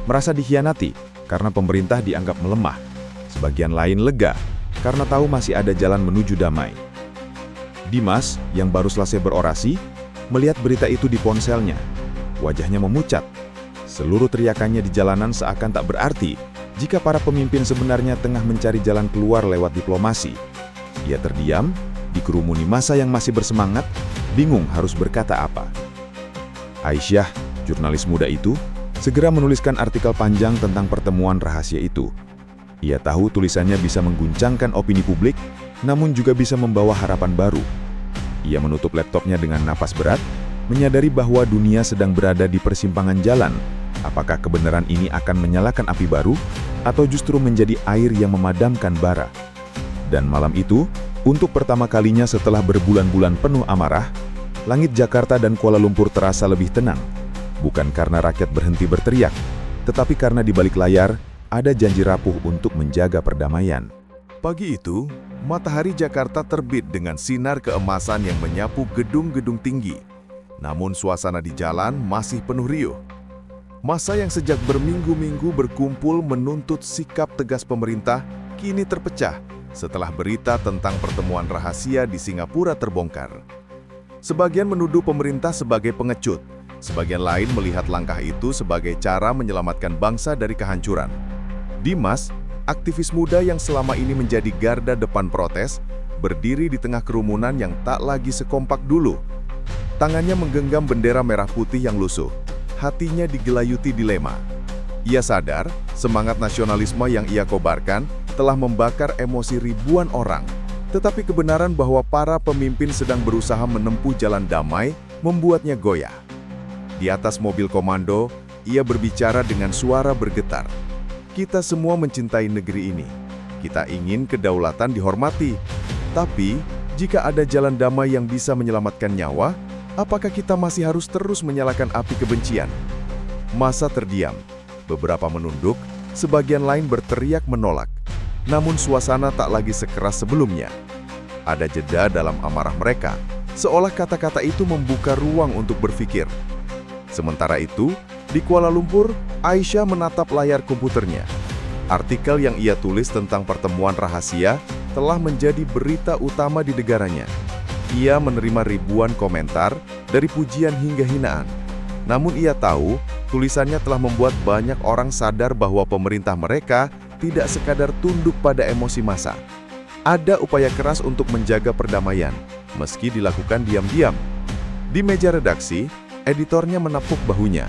merasa dikhianati karena pemerintah dianggap melemah. Sebagian lain lega karena tahu masih ada jalan menuju damai. Dimas, yang baru selesai berorasi, melihat berita itu di ponselnya. Wajahnya memucat. Seluruh teriakannya di jalanan seakan tak berarti jika para pemimpin sebenarnya tengah mencari jalan keluar lewat diplomasi. Ia terdiam, dikerumuni massa yang masih bersemangat, bingung harus berkata apa. Aisyah, jurnalis muda itu, segera menuliskan artikel panjang tentang pertemuan rahasia itu. Ia tahu tulisannya bisa mengguncangkan opini publik, namun juga bisa membawa harapan baru. Ia menutup laptopnya dengan napas berat, Menyadari bahwa dunia sedang berada di persimpangan jalan, apakah kebenaran ini akan menyalakan api baru, atau justru menjadi air yang memadamkan bara? Dan malam itu, untuk pertama kalinya setelah berbulan-bulan penuh amarah, langit Jakarta dan Kuala Lumpur terasa lebih tenang. Bukan karena rakyat berhenti berteriak, tetapi karena di balik layar, ada janji rapuh untuk menjaga perdamaian. Pagi itu, matahari Jakarta terbit dengan sinar keemasan yang menyapu gedung-gedung tinggi. Namun suasana di jalan masih penuh riuh. Massa yang sejak berminggu-minggu berkumpul menuntut sikap tegas pemerintah kini terpecah setelah berita tentang pertemuan rahasia di Singapura terbongkar. Sebagian menuduh pemerintah sebagai pengecut, sebagian lain melihat langkah itu sebagai cara menyelamatkan bangsa dari kehancuran. Dimas, aktivis muda yang selama ini menjadi garda depan protes, berdiri di tengah kerumunan yang tak lagi sekompak dulu. Tangannya menggenggam bendera merah putih yang lusuh, hatinya digelayuti dilema. Ia sadar, semangat nasionalisme yang ia kobarkan telah membakar emosi ribuan orang. Tetapi kebenaran bahwa para pemimpin sedang berusaha menempuh jalan damai membuatnya goyah. Di atas mobil komando, ia berbicara dengan suara bergetar. Kita semua mencintai negeri ini. Kita ingin kedaulatan dihormati. Tapi, jika ada jalan damai yang bisa menyelamatkan nyawa, apakah kita masih harus terus menyalakan api kebencian? Massa terdiam. Beberapa menunduk, sebagian lain berteriak menolak. Namun suasana tak lagi sekeras sebelumnya. Ada jeda dalam amarah mereka, seolah kata-kata itu membuka ruang untuk berpikir. Sementara itu, di Kuala Lumpur, Aisyah menatap layar komputernya. Artikel yang ia tulis tentang pertemuan rahasia telah menjadi berita utama di negaranya. Ia menerima ribuan komentar, dari pujian hingga hinaan. Namun ia tahu, tulisannya telah membuat banyak orang sadar bahwa pemerintah mereka tidak sekadar tunduk pada emosi massa. Ada upaya keras untuk menjaga perdamaian, meski dilakukan diam-diam. Di meja redaksi, editornya menepuk bahunya.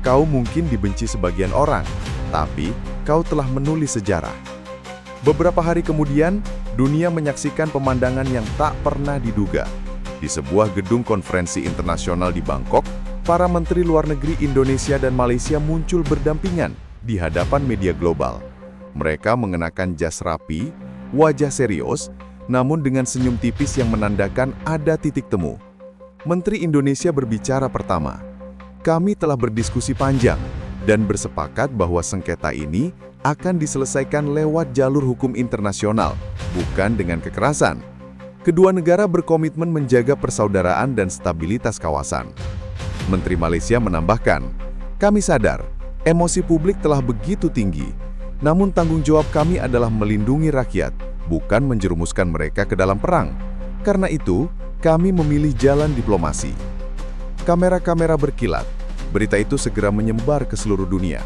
Kau mungkin dibenci sebagian orang, tapi kau telah menulis sejarah. Beberapa hari kemudian, dunia menyaksikan pemandangan yang tak pernah diduga. Di sebuah gedung konferensi internasional di Bangkok, para menteri luar negeri Indonesia dan Malaysia muncul berdampingan di hadapan media global. Mereka mengenakan jas rapi, wajah serius, namun dengan senyum tipis yang menandakan ada titik temu. Menteri Indonesia berbicara pertama. Kami telah berdiskusi panjang dan bersepakat bahwa sengketa ini akan diselesaikan lewat jalur hukum internasional, bukan dengan kekerasan. Kedua negara berkomitmen menjaga persaudaraan dan stabilitas kawasan. Menteri Malaysia menambahkan, kami sadar, emosi publik telah begitu tinggi, namun tanggung jawab kami adalah melindungi rakyat, bukan menjerumuskan mereka ke dalam perang. Karena itu, kami memilih jalan diplomasi. Kamera-kamera berkilat, berita itu segera menyebar ke seluruh dunia.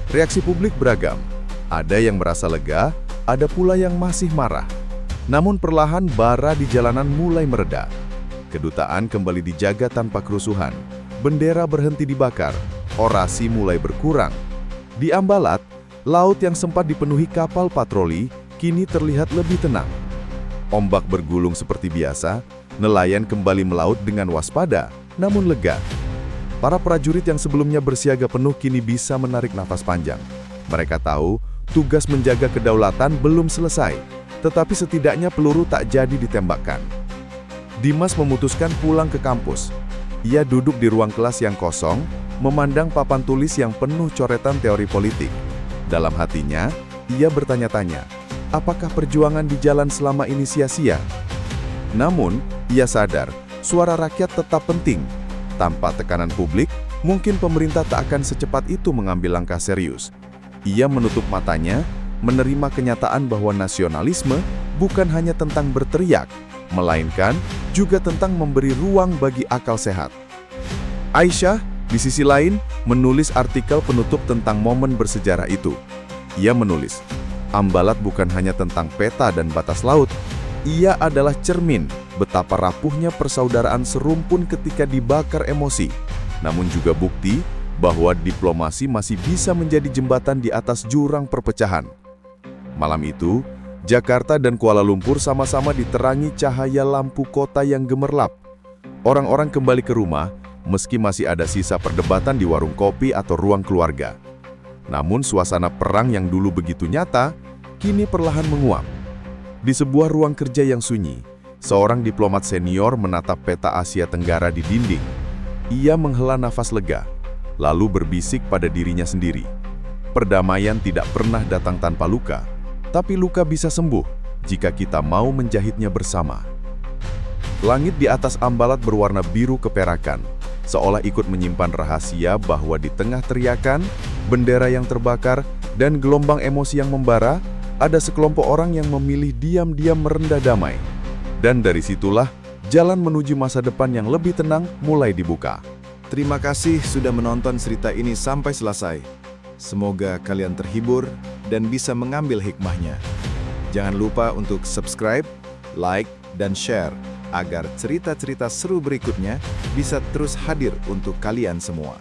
Reaksi publik beragam, ada yang merasa lega, ada pula yang masih marah. Namun perlahan bara di jalanan mulai mereda. Kedutaan kembali dijaga tanpa kerusuhan, bendera berhenti dibakar, orasi mulai berkurang. Di Ambalat, laut yang sempat dipenuhi kapal patroli kini terlihat lebih tenang. Ombak bergulung seperti biasa, nelayan kembali melaut dengan waspada, namun lega. Para prajurit yang sebelumnya bersiaga penuh kini bisa menarik nafas panjang. Mereka tahu tugas menjaga kedaulatan belum selesai, tetapi setidaknya peluru tak jadi ditembakkan. Dimas memutuskan pulang ke kampus. Ia duduk di ruang kelas yang kosong, memandang papan tulis yang penuh coretan teori politik. Dalam hatinya, ia bertanya-tanya, apakah perjuangan di jalan selama ini sia-sia? Namun, ia sadar, suara rakyat tetap penting. Tanpa tekanan publik, mungkin pemerintah tak akan secepat itu mengambil langkah serius. Ia menutup matanya, menerima kenyataan bahwa nasionalisme bukan hanya tentang berteriak, melainkan juga tentang memberi ruang bagi akal sehat. Aisyah, di sisi lain, menulis artikel penutup tentang momen bersejarah itu. Ia menulis, Ambalat bukan hanya tentang peta dan batas laut, ia adalah cermin betapa rapuhnya persaudaraan serumpun ketika dibakar emosi, namun juga bukti bahwa diplomasi masih bisa menjadi jembatan di atas jurang perpecahan. Malam itu, Jakarta dan Kuala Lumpur sama-sama diterangi cahaya lampu kota yang gemerlap. Orang-orang kembali ke rumah, meski masih ada sisa perdebatan di warung kopi atau ruang keluarga. Namun suasana perang yang dulu begitu nyata, kini perlahan menguap. Di sebuah ruang kerja yang sunyi, seorang diplomat senior menatap peta Asia Tenggara di dinding. Ia menghela nafas lega, lalu berbisik pada dirinya sendiri. Perdamaian tidak pernah datang tanpa luka, tapi luka bisa sembuh jika kita mau menjahitnya bersama. Langit di atas Ambalat berwarna biru keperakan, seolah ikut menyimpan rahasia bahwa di tengah teriakan, bendera yang terbakar, dan gelombang emosi yang membara, ada sekelompok orang yang memilih diam-diam merendah damai. Dan dari situlah, jalan menuju masa depan yang lebih tenang mulai dibuka. Terima kasih sudah menonton cerita ini sampai selesai. Semoga kalian terhibur dan bisa mengambil hikmahnya. Jangan lupa untuk subscribe, like, dan share agar cerita-cerita seru berikutnya bisa terus hadir untuk kalian semua.